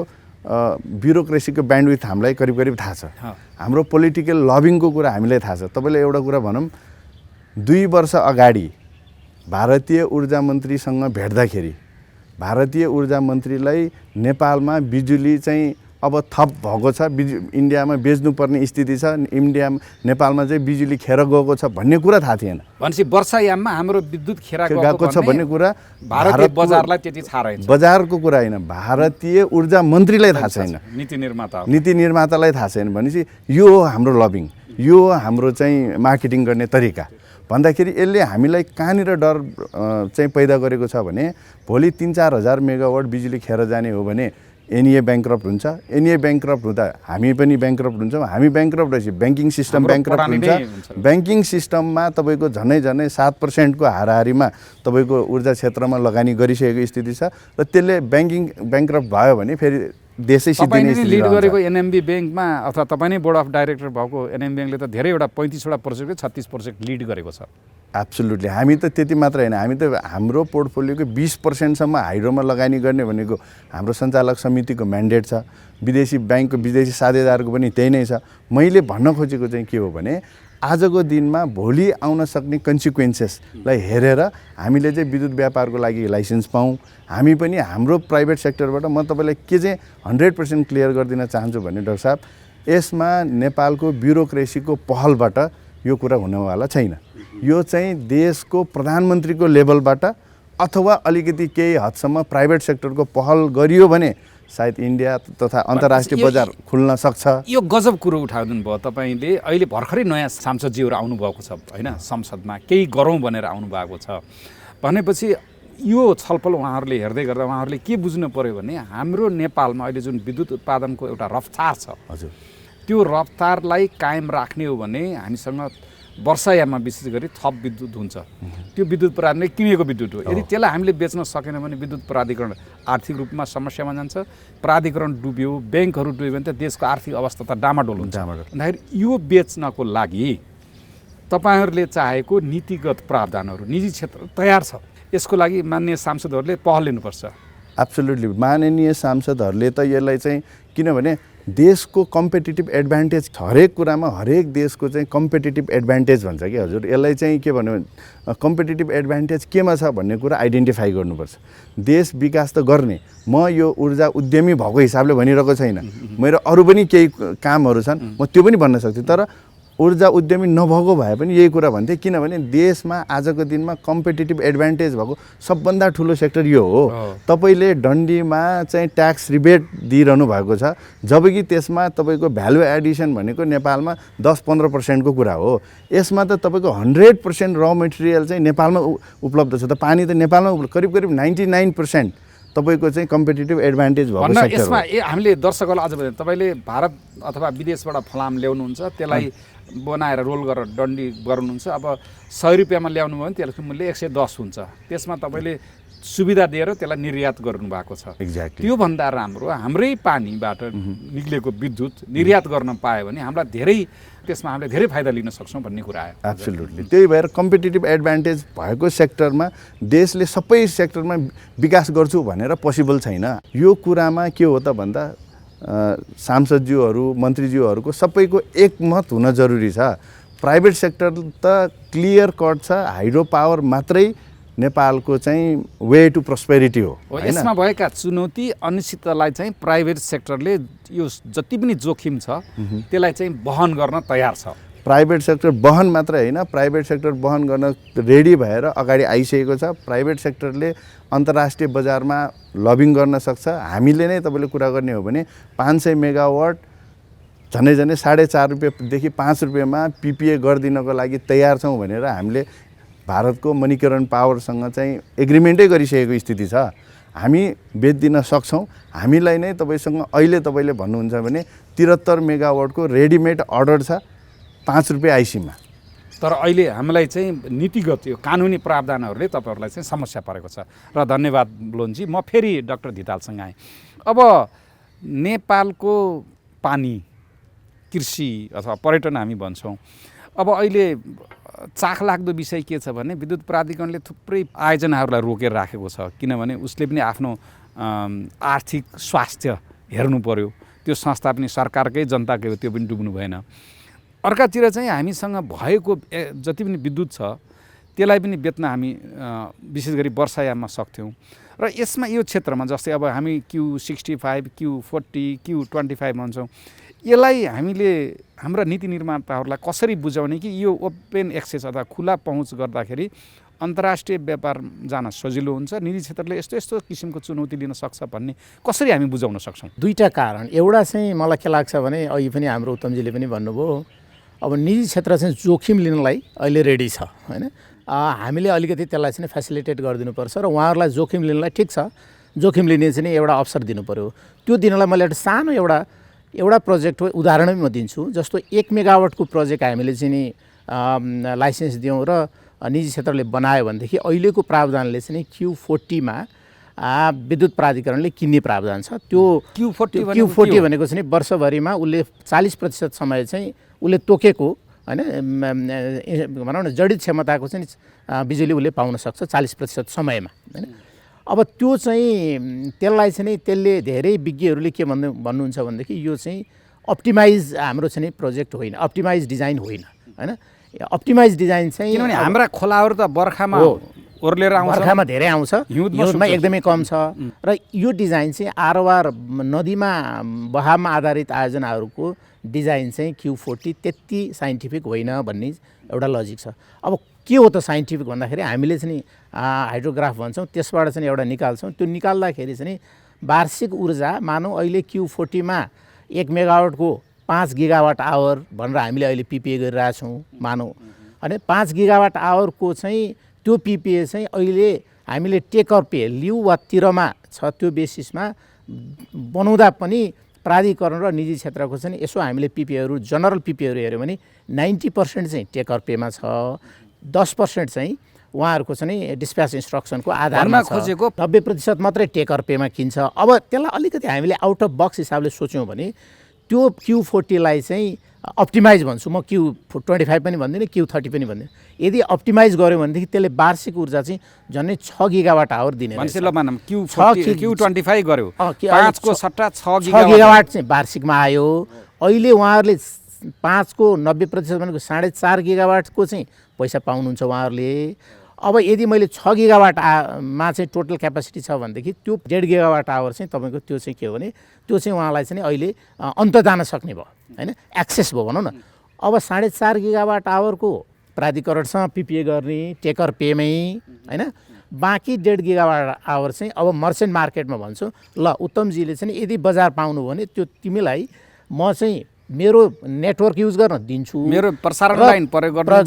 C: ब्युरोक्रेसीको ब्यान्डविथ हामीलाई करिब थाहा छ, हाम्रो पोलिटिकल लबिङको कुरा हामीलाई थाहा छ। तपाईँलाई एउटा कुरा भनौँ, 2 वर्ष अगाडि भारतीय ऊर्जा मन्त्रीसँग भेट्दाखेरि भारतीय ऊर्जा मन्त्रीलाई नेपालमा बिजुली चाहिँ अब थप भएको छ, इन्डियामा बेच्नुपर्ने स्थिति छ, नेपालमा चाहिँ बिजुली खेर गएको छ भन्ने कुरा थाहा थिएन।
A: भनेपछि वर्षायाममा हाम्रो विद्युत खेर
C: गएको छ भन्ने कुरा
A: भारतीय बजारलाई त्यति थाहा रहेछ।
C: बजारको कुरा होइन, भारतीय ऊर्जा मन्त्रीलाई थाहा छैन,
A: नीति
C: निर्मातालाई थाहा छैन। भनेपछि यो हो हाम्रो लबिङ, यो हो हाम्रो चाहिँ मार्केटिङ गर्ने तरिका भन्दाखेरि यसले हामीलाई कहाँनिर डर चाहिँ पैदा गरेको छ भने भोलि 3-4 हजार मेगावाट बिजुली खेर जाने हो भने एनईए ब्याङ्क्रप्ट हुन्छ। एनईए ब्याङ्क्रप्ट हुँदा हामी पनि ब्याङ्क्रप्ट हुन्छौँ। हामी ब्याङ्क्रप्ट रहेपछि ब्याङ्किङ सिस्टम ब्याङ्क्रप्ट हुन्छ। ब्याङ्किङ सिस्टममा तपाईँको झन्डै 7% को हाराहारीमा तपाईँको ऊर्जा क्षेत्रमा लगानी गरिसकेको स्थिति छ र त्यसले ब्याङ्क्रप्ट भयो भने फेरि देशै सिद्धिने स्थिति
A: लिड गरेको एनएमबी ब्याङ्कमा अथवा तपाईँ नै बोर्ड अफ डाइरेक्टर भएको एनएमबी ब्याङ्कले त धेरैवटा 35वटा प्रोजेक्ट 36% लिड गरेको छ।
C: एब्सोल्युटली। हामी त त्यति मात्र होइन, हामी त हाम्रो पोर्टफोलियोको 20% हाइड्रोमा लगानी गर्ने भनेको हाम्रो सञ्चालक समितिको म्यान्डेट छ। विदेशी ब्याङ्कको विदेशी साझेदारको पनि त्यही नै छ। मैले भन्न खोजेको चाहिँ के हो भने आजको दिनमा भोलि आउन सक्ने कन्सिक्वेन्सेसलाई हेरेर हामीले चाहिँ विद्युत व्यापारको लागि लाइसेन्स पाऊँ। हामी पनि हाम्रो प्राइभेट सेक्टरबाट म तपाईँलाई के चाहिँ 100% क्लियर गरिदिन चाहन्छु भने डाक्टर साहब, यसमा नेपालको ब्युरोक्रेसीको पहलबाट यो कुरा हुनेवाला छैन। यो चाहिँ देशको प्रधानमन्त्रीको लेभलबाट अथवा अलिकति केही हदसम्म प्राइभेट सेक्टरको पहल गरियो भने सायद इन्डिया तथा अन्तर्राष्ट्रिय बजार खुल्न सक्छ।
A: यो गजब कुरो उठाउनु भयो तपाईँले। अहिले भर्खरै नयाँ सांसदजीहरू आउनुभएको छ होइन, संसदमा केही गरौँ भनेर आउनुभएको छ भनेपछि यो छलफल उहाँहरूले हेर्दै गर्दा उहाँहरूले के बुझ्नु पर्यो भने हाम्रो नेपालमा अहिले जुन विद्युत उत्पादनको एउटा रफ्तार छ, हजुर, त्यो रफ्तारलाई कायम राख्ने हो भने हामीसँग वर्षायाममा विशेष गरी थप विद्युत हुन्छ। त्यो विद्युत प्राधिकरणले किनेको विद्युत हो। यदि त्यसलाई हामीले बेच्न सकेन भने विद्युत प्राधिकरण आर्थिक रूपमा समस्यामा जान्छ, प्राधिकरण डुब्यो, ब्याङ्कहरू डुब्यो भने त देशको आर्थिक अवस्था त डामाडोल हुन्छ। भन्दाखेरि यो बेच्नको लागि तपाईँहरूले चाहेको नीतिगत प्रावधानहरू निजी क्षेत्र तयार छ, यसको लागि माननीय सांसदहरूले पहल लिनुपर्छ।
C: एब्सोल्युटली। माननीय सांसदहरूले त यसलाई चाहिँ किनभने देशको कम्पिटिटिभ एडभान्टेज हरेक कुरामा हरेक देशको चाहिँ कम्पिटिटिभ एडभान्टेज भन्छ कि हजुर, यसलाई चाहिँ के भन्यो कम्पिटिटिभ एडभान्टेज केमा छ भन्ने कुरा आइडेन्टिफाई गर्नुपर्छ। देश विकास त गर्ने, म यो ऊर्जा उद्यमी भएको हिसाबले भनिरहेको छैन, मेरो अरू पनि केही कामहरू छन्, म त्यो पनि भन्न सक्छु। तर ऊर्जा उद्यमी नभएको भए पनि यही कुरा भन्थे, किनभने देशमा आजको दिनमा कम्पिटिटिभ एडभान्टेज भएको सबभन्दा ठुलो सेक्टर यो हो। तपाईँले डन्डीमा चाहिँ ट्याक्स रिबेट दिइरहनु भएको छ, जबकि त्यसमा तपाईँको भ्यालु एडिसन भनेको नेपालमा 10-15% को कुरा हो। यसमा त तपाईँको 100% र मेटेरियल चाहिँ नेपालमा उपलब्ध छ। त पानी त नेपालमा करिब 99% तपाईँको चाहिँ कम्पिटिटिभ एडभान्टेज भएको सेक्टर हो।
A: यसमा हामीले दर्शकहरूलाई अझ भने तपाईँले भारत अथवा विदेशबाट फलाम ल्याउनुहुन्छ, त्यसलाई बनाएर रोल गरेर डन्डी गर्नुहुन्छ। अब 100 रुपियाँमा ल्याउनु भयो भने त्यसको मूल्य 110 हुन्छ। त्यसमा तपाईँले सुविधा दिएर त्यसलाई निर्यात गर्नुभएको छ।
C: एक्ज्याक्टली।
A: त्योभन्दा राम्रो हाम्रै पानीबाट निक्लेको विद्युत निर्यात गर्न पायो भने हामीलाई त्यसमा हामीले धेरै फाइदा लिन सक्छौँ भन्ने कुरा आयो।
C: एब्सोल्युटली। त्यही भएर कम्पिटिटिभ एडभान्टेज भएको सेक्टरमा देशले सबै सेक्टरमा विकास गर्छु भनेर पोसिबल छैन। यो कुरामा के हो त भन्दा सांसदज्यूहरू मन्त्रीज्यूहरूको सबैको एकमत हुन जरुरी छ। प्राइभेट सेक्टर त क्लियर कट छ, हाइड्रो पावर मात्रै नेपालको चाहिँ वे टु प्रोस्पेरिटी हो।
A: यसमा भएका चुनौती अनिश्चिततालाई चाहिँ प्राइभेट सेक्टरले यो जति पनि जोखिम छ त्यसलाई चाहिँ वहन गर्न तयार छ।
C: प्राइभेट सेक्टर वहन मात्रै होइन, प्राइभेट सेक्टर वहन गर्न रेडी भएर अगाडि आइसकेको छ। प्राइभेट सेक्टरले अन्तर्राष्ट्रिय बजारमा लबिङ गर्न सक्छ। हामीले नै तपाईँले कुरा गर्ने हो भने 500 मेगावाट झन्डै 4.5 रुपियाँदेखि 5 रुपियाँमा पिपिए गरिदिनको लागि तयार छौँ भनेर हामीले भारतको मणिकरण पावरसँग चाहिँ एग्रिमेन्टै गरिसकेको स्थिति छ। हामी बेच्दिन सक्छौँ। हामीलाई नै तपाईँसँग अहिले तपाईँले भन्नुहुन्छ भने 73 मेगावाटको रेडिमेड अर्डर छ 5 रुपियाँ आइसीमा।
A: तर अहिले हामीलाई चाहिँ नीतिगत यो कानुनी प्रावधानहरूले तपाईँहरूलाई चाहिँ समस्या परेको छ। र धन्यवाद बुलोनजी। म फेरि डाक्टर धितालसँग आएँ। अब नेपालको पानी, कृषि अथवा पर्यटन हामी भन्छौँ, अब अहिले चाखलाग्दो विषय के छ भने विद्युत प्राधिकरणले थुप्रै आयोजनाहरूलाई रोकेर राखेको छ। किनभने उसले पनि आफ्नो आर्थिक स्वास्थ्य हेर्नु पर्यो। त्यो संस्था पनि सरकारकै जनताकै हो, त्यो पनि डुब्नु भएन। अर्कातिर चाहिँ हामीसँग भएको जति पनि विद्युत छ त्यसलाई पनि बेच्न हामी विशेष गरी वर्षायाममा सक्थ्यौँ। र यसमा यो क्षेत्रमा जस्तै अब हामी Q65, Q40, Q25 भन्छौँ, यसलाई हामीले हाम्रा नीति निर्माताहरूलाई कसरी बुझाउने कि यो ओपन एक्सेस अथवा खुला पहुँच गर्दाखेरि अन्तर्राष्ट्रिय व्यापार जान सजिलो हुन्छ, निजी क्षेत्रले यस्तो यस्तो किसिमको चुनौती लिन सक्छ भन्ने कसरी हामी बुझाउन सक्छौँ?
B: दुईटा कारण। एउटा चाहिँ मलाई के लाग्छ भने अहिले पनि हाम्रो उत्तमजीले पनि भन्नुभयो, अब निजी क्षेत्र चाहिँ जोखिम लिनलाई अहिले रेडी छ होइन। हामीले अलिकति त्यसलाई चाहिँ फेसिलिटेट गरिदिनुपर्छ र उहाँहरूलाई जोखिम लिनलाई ठिक छ, जोखिम लिने चाहिँ एउटा अवसर दिनु पऱ्यो। त्यो दिनलाई मैले एउटा सानो एउटा प्रोजेक्ट हो उदाहरण पनि म दिन्छु। जस्तो 1 मेगावाटको प्रोजेक्ट हामीले चाहिँ नि लाइसेन्स दियौँ र निजी क्षेत्रले बनायो भनेदेखि अहिलेको प्रावधानले चाहिँ Q40मा विद्युत प्राधिकरणले किन्ने प्रावधान छ। त्यो Q40 भनेको चाहिँ वर्षभरिमा उसले 40% समय चाहिँ उसले तोकेको होइन, भनौँ न जडित क्षमताको चाहिँ बिजुली उसले पाउन सक्छ 40% समयमा होइन। अब त्यो चाहिँ त्यसलाई चाहिँ त्यसले धेरै विज्ञहरूले के भन्नुहुन्छ भनेदेखि यो चाहिँ अप्टिमाइज हाम्रो चाहिँ प्रोजेक्ट होइन, अप्टिमाइज डिजाइन होइन होइन। अप्टिमाइज डिजाइन चाहिँ
A: किनभने हाम्रा खोलाहरू त बर्खामा ओर्लेर आउँछ,
B: बर्खामा धेरै आउँछ, हिउँदमा एकदमै कम छ र यो डिजाइन चाहिँ आरवार नदीमा बहावमा आधारित आयोजनाहरूको डिजाइन चाहिँ Q40 त्यति साइन्टिफिक होइन भन्ने एउटा लजिक छ। अब के हो त साइन्टिफिक भन्दाखेरि हामीले चाहिँ हाइड्रोग्राफ भन्छौँ, त्यसबाट चाहिँ एउटा निकाल्छौँ। त्यो निकाल्दाखेरि चाहिँ वार्षिक ऊर्जा मानौँ अहिले Q40मा 1 मेगावाटको 5 गिगावाट आवर भनेर हामीले अहिले पिपिए गरिरहेछौँ मानौँ अनि 5 गिगावाट आवरको चाहिँ त्यो पिपिए चाहिँ अहिले हामीले टेक अर पे लिउ वा तिरमा छ, त्यो बेसिसमा बनाउँदा पनि प्राधिकरण र निजी क्षेत्रको चाहिँ यसो हामीले पिपिएहरू जनरल पिपिएहरू हेऱ्यौँ भने 90% चाहिँ टेक अर पेमा छ, 10% चाहिँ उहाँहरूको चाहिँ डिस्प्याच इन्स्ट्रक्सनको आधारमा खोजेको 90% मात्रै टेक अर पेमा किन्छ। अब त्यसलाई अलिकति हामीले आउट अफ बक्स हिसाबले सोच्यौँ भने त्यो Q40लाई चाहिँ अप्टिमाइज भन्छु म, Q25 पनि भन्दिनँ, Q30 पनि भन्दिनँ। यदि अप्टिमाइज गऱ्यो भनेदेखि त्यसले वार्षिक ऊर्जा चाहिँ झन्डै 6 गिगावाट आवर दिने रहेछ।
A: ल मानौँ Q25 गऱ्यो, 5 को सट्टा 6
B: गिगावाट चाहिँ वार्षिकमा आयो। अहिले उहाँहरूले 5 को 90% भनेको 4.5 गिगावाटको चाहिँ पैसा पाउनुहुन्छ उहाँहरूले। अब यदि मैले 6 गिगावाट मा चाहिँ टोटल क्यापासिटी छ भनेदेखि त्यो 1.5 गिगावाट आवर चाहिँ तपाईँको त्यो चाहिँ के हो भने त्यो चाहिँ उहाँलाई चाहिँ अहिले अन्त जान सक्ने भयो होइन, एक्सेस भयो भनौँ न। अब 4.5 गिगावाट आवरको प्राधिकरणसँग पिपिए गर्ने टेकर पेमै होइन, बाँकी 1.5 गिगावाट आवर चाहिँ अब मर्चेन्ट मार्केटमा भन्छु। ल उत्तमजीले चाहिँ यदि बजार पाउनु भने त्यो तिमीलाई म चाहिँ मेरो नेटवर्क युज गर्न दिन्छु,
A: मेरो प्रसारण लाइन प्रयोग गर्नुहुन्छ,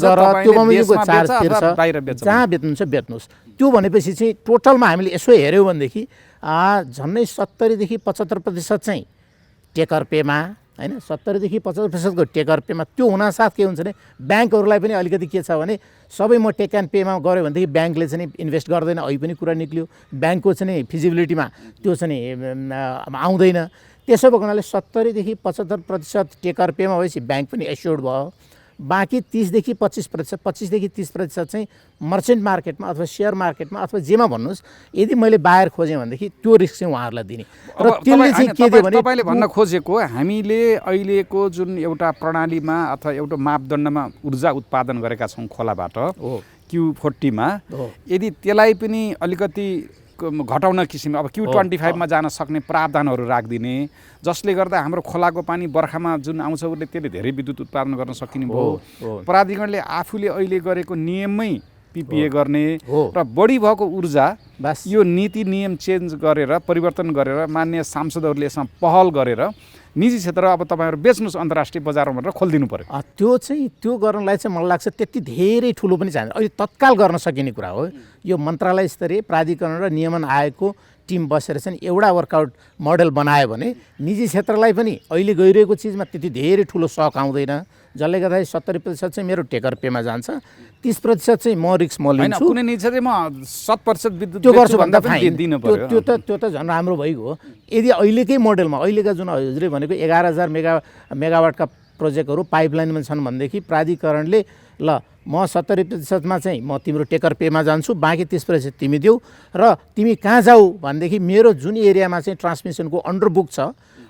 B: जहाँ बेच्नुहुन्छ बेच्नुहोस्। त्यो भनेपछि चाहिँ टोटलमा हामीले यसो हेऱ्यौँ भनेदेखि झन्डै 70 देखि 75% चाहिँ टेकर पेमा होइन, 70 देखि 75% को टेकर पेमा। त्यो हुनासाथ के हुन्छ भने ब्याङ्कहरूलाई पनि अलिकति के छ भने सबै म टेक एन्ड पेमा गऱ्यो भनेदेखि ब्याङ्कले चाहिँ इन्भेस्ट गर्दैन, अहिले पनि कुरा निक्ल्यो, ब्याङ्कको चाहिँ फिजिबिलिटीमा त्यो चाहिँ आउँदैन। त्यसो भएको हुनाले 70 देखि 75% टेकर पेमा भएपछि ब्याङ्क पनि एस्योर्ड भयो। बाँकी 30 देखि 25%, 25 देखि 30% चाहिँ मर्चेन्ट मार्केटमा अथवा सेयर मार्केटमा अथवा जेमा भन्नुहोस्, यदि मैले बायर खोजेँ भनेदेखि त्यो रिस्क चाहिँ उहाँहरूलाई दिने। र त्यसले चाहिँ के दियो भने
A: तपाईँले भन्न खोजेको हामीले अहिलेको जुन एउटा प्रणालीमा अथवा एउटा मापदण्डमा ऊर्जा उत्पादन गरेका छौँ खोलाबाट Q40मा, यदि त्यसलाई पनि अलिकति घटाउन किसिम अब Q25मा जान सक्ने प्रावधानहरू राखिदिने, जसले गर्दा हाम्रो खोलाको पानी बर्खामा जुन आउँछ उसले त्यसले धेरै विद्युत उत्पादन गर्न सकिने भयो। प्राधिकरणले आफूले अहिले गरेको नियममै पिपिए गर्ने र बढी भएको ऊर्जा यो नीति नियम चेन्ज गरेर परिवर्तन गरेर मान्य सांसदहरूले यसमा पहल गरेर निजी क्षेत्र अब तपाईँहरू बेच्नुहोस् अन्तर्राष्ट्रिय बजारमा भनेर खोलिदिनु पर्यो।
B: त्यो गर्नलाई चाहिँ मलाई लाग्छ त्यति धेरै ठुलो पनि छैन, अहिले तत्काल गर्न सकिने कुरा हो। यो मन्त्रालय स्तरीय प्राधिकरण र नियमन आयोगको टिम बसेर चाहिँ एउटा वर्कआउट मोडल बनायो भने निजी क्षेत्रलाई पनि अहिले गइरहेको चिजमा त्यति धेरै ठुलो सक आउँदैन, जसले गर्दाखेरि 70% चाहिँ मेरो टेकर पेमा जान्छ, 30% चाहिँ म रिस्क म लिन्छु।
A: कुनै निजी क्षेत्रमा म 100% विद्युत
B: त्यो गर्छु भन्दा फाइन,
A: दिनु पर्यो।
B: त्यो त झन् राम्रो भइगयो। यदि अहिलेकै मोडलमा अहिलेका जुन हजुरले भनेको 11,000 मेगावाटका प्रोजेक्टहरू पाइपलाइनमा छन् भनेदेखि प्राधिकरणले ल म 70%मा चाहिँ म तिम्रो टेकर पेमा जान्छु, बाँकी 30% तिमी देऊ र तिमी कहाँ जाऊ भनेदेखि मेरो जुन एरियामा चाहिँ ट्रान्समिसनको अन्डर बुक छ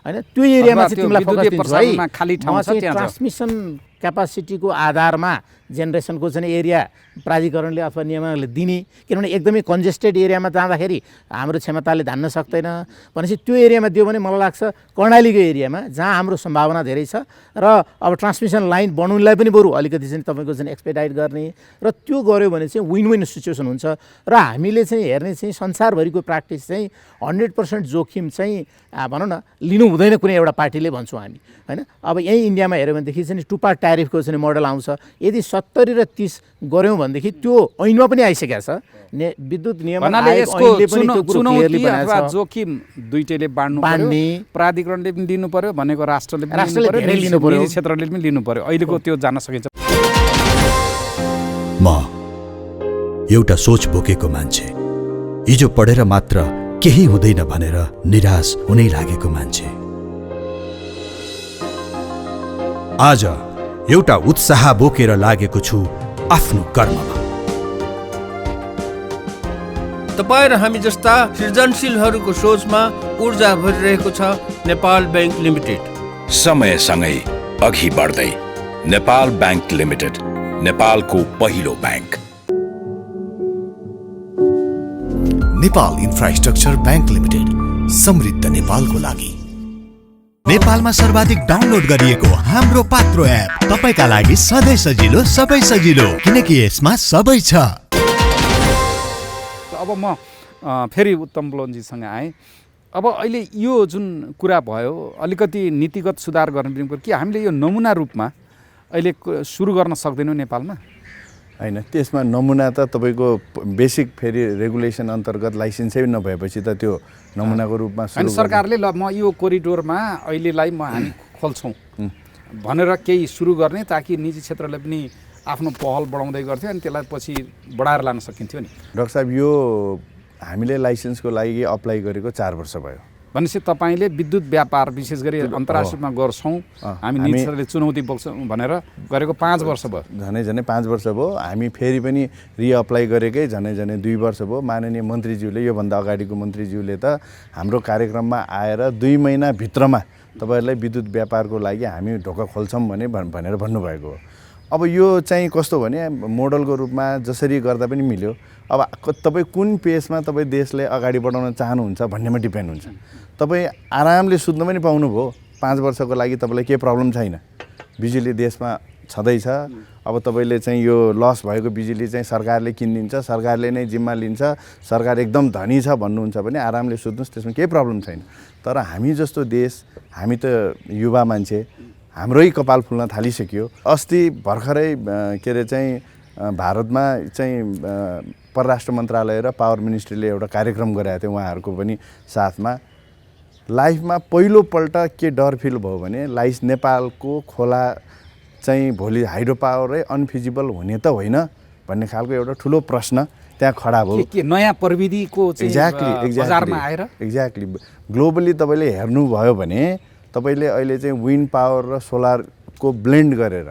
B: होइन, त्यो एरियामा चाहिँ तिमीलाई फोकस दिन्छु है। म चाहिँ ट्रान्समिसन क्यापासिटीको आधारमा जेनेरेसनको चाहिँ एरिया प्राधिकरणले अथवा नियमावलीले दिने, किनभने एकदमै कन्जेस्टेड एरियामा जाँदाखेरि हाम्रो क्षमताले धान्न सक्दैन भनेपछि त्यो एरियामा दियो भने मलाई लाग्छ कर्णालीको एरियामा जहाँ हाम्रो सम्भावना धेरै छ र अब ट्रान्समिसन लाइन बनाउनुलाई पनि बरु अलिकति चाहिँ तपाईँको चाहिँ एक्सपेडाइट गर्ने र त्यो गर्यो भने चाहिँ विन विन सिचुएसन हुन्छ। र हामीले चाहिँ हेर्ने चाहिँ संसारभरिको प्र्याक्टिस चाहिँ 100% जोखिम चाहिँ भनौँ न लिनु हुँदैन कुनै एउटा पार्टीले भन्छौँ हामी होइन। अब यहीँ इन्डियामा हेऱ्यो भनेदेखि चाहिँ 2 पार्ट ट्यारिफको चाहिँ मोडल आउँछ। यदि 70 र 30 गऱ्यौँ भनेदेखि त्यो ऐनमा पनि आइसकेको छ। विद्युत नियम
A: जोखिम दुईटैले बाँड्ने, प्राधिकरणले पनि लिनु पर्यो भनेको राष्ट्रले पनि लिनु पर्यो, निजी क्षेत्रले पनि लिनु पर्यो। अहिलेको त्यो जान्न सकिन्छ।
D: म एउटा सोच बोकेको मान्छे, हिजो पढेर मात्र केही हुँदैन भनेर निराश हुनै लागेको मान्छे, आज एउटा उत्साह बोकेर लागेको छु आफ्नो कर्ममा।
F: तपाईँ र हामी जस्ता सृजनशीलहरूको सोचमा ऊर्जा भरिरहेको छ नेपाल बैंक लिमिटेड।
E: समयसँगै अघि बढ्दै नेपाल बैंक लिमिटेड, नेपालको पहिलो bank.
D: Nepal infrastructure bank limited, समृद्ध नेपालको लागि। नेपालमा सर्वाधिक डाउनलोड गरिएको हाम्रो पात्रो एप तपाईका लागि सधैँ सजिलो, सबै सजिलो, किनकि यसमा सबै छ।
A: अब म फेरि उत्तम बुलोनजीसँग आएँ। अब अहिले यो जुन कुरा भयो अलिकति नीतिगत सुधार गर्न पनि पर्यो कि हामीले यो नमुना रूपमा अहिले सुरु गर्न सक्दैनौँ नेपालमा?
C: होइन, त्यसमा नमुना त तपाईँको बेसिक फेरि रेगुलेसन अन्तर्गत लाइसेन्सै नभएपछि त त्यो नमुनाको रूपमा
A: अनि सरकारले ल म यो कोरिडोरमा अहिलेलाई हामी खोल्छौँ भनेर केही सुरु गर्ने ताकि निजी क्षेत्रले पनि आफ्नो पहल बढाउँदै गर्थ्यो अनि त्यसलाई पछि बढाएर लान सकिन्थ्यो नि।
C: डाक्टर साहब, यो हामीले लाइसेन्सको लागि अप्लाई गरेको 4 वर्ष भयो।
A: भनेपछि तपाईँले विद्युत व्यापार विशेष गरी अन्तर्राष्ट्रियमा गर्छौँ हामी निजी क्षेत्रले चुनौती बोक्छौँ भनेर गरेको 5 वर्ष भयो।
C: झनै 5 वर्ष भयो। हामी फेरि पनि रिअप्लाई गरेकै झनै 2 वर्ष भयो। माननीय मन्त्रीज्यूले, योभन्दा अगाडिको मन्त्रीज्यूले त हाम्रो कार्यक्रममा आएर 2 महिनाभित्रमा तपाईँहरूलाई विद्युत व्यापारको लागि हामी ढोका खोल्छौँ भनेर भन्नुभएको हो। अब यो चाहिँ कस्तो भने मोडलको रूपमा जसरी गर्दा पनि मिल्यो। अब तपाईँ कुन पेसमा तपाईँ देशलाई अगाडि बढाउन चाहनुहुन्छ भन्नेमा डिपेन्ड हुन्छ। तपाईँ आरामले सुत्न पनि पाउनुभयो, 5 वर्षको लागि तपाईँलाई केही प्रब्लम छैन। बिजुली देशमा छँदैछ। अब तपाईँले चाहिँ यो लस भएको बिजुली चाहिँ सरकारले किनिदिन्छ, सरकारले नै जिम्मा लिन्छ, सरकार एकदम धनी छ भन्नुहुन्छ भने आरामले सुत्नुहोस्, त्यसमा केही प्रब्लम छैन। तर हामी जस्तो देश, हामी त युवा मान्छे, हाम्रै कपाल फुल्न थालिसक्यो। अस्ति भर्खरै के अरे चाहिँ भारतमा चाहिँ परराष्ट्र मन्त्रालय र पावर मिनिस्ट्रीले एउटा कार्यक्रम गराएको थियो उहाँहरूको पनि साथमा। लाइफमा पहिलोपल्ट के डर फिल भयो भने नेपालको खोला चाहिँ भोलि हाइड्रो पावरै अनफिजिबल हुने त होइन भन्ने खालको एउटा ठुलो प्रश्न त्यहाँ खडा भयो।
A: के नयाँ प्रविधिको बजारमा आएर
C: एक्ज्याक्टली ग्लोबली तपाईँले हेर्नुभयो भने तपाईँले अहिले चाहिँ विन्ड पावर र सोलरको ब्लेन्ड गरेर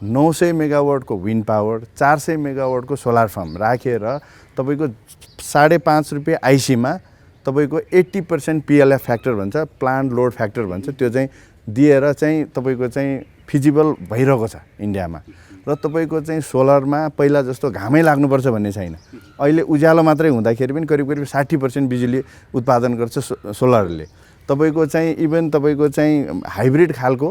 C: 900 मेगावाटको विन्ड पावर, 400 मेगावाटको सोलर फार्म राखेर तपाईँको 5.5 रुपियाँ आइसीमा तपाईँको 80% PLF फ्याक्टर भन्छ, प्लान्ट लोड फ्याक्टर भन्छ, त्यो चाहिँ दिएर चाहिँ तपाईँको चाहिँ फिजिबल भइरहेको छ इन्डियामा। र तपाईँको चाहिँ सोलरमा पहिला जस्तो घामै लाग्नुपर्छ भन्ने छैन। अहिले उज्यालो मात्रै हुँदाखेरि पनि करिब 60% बिजुली उत्पादन गर्छ सोलरले। तपाईँको चाहिँ इभन तपाईँको चाहिँ हाइब्रिड खालको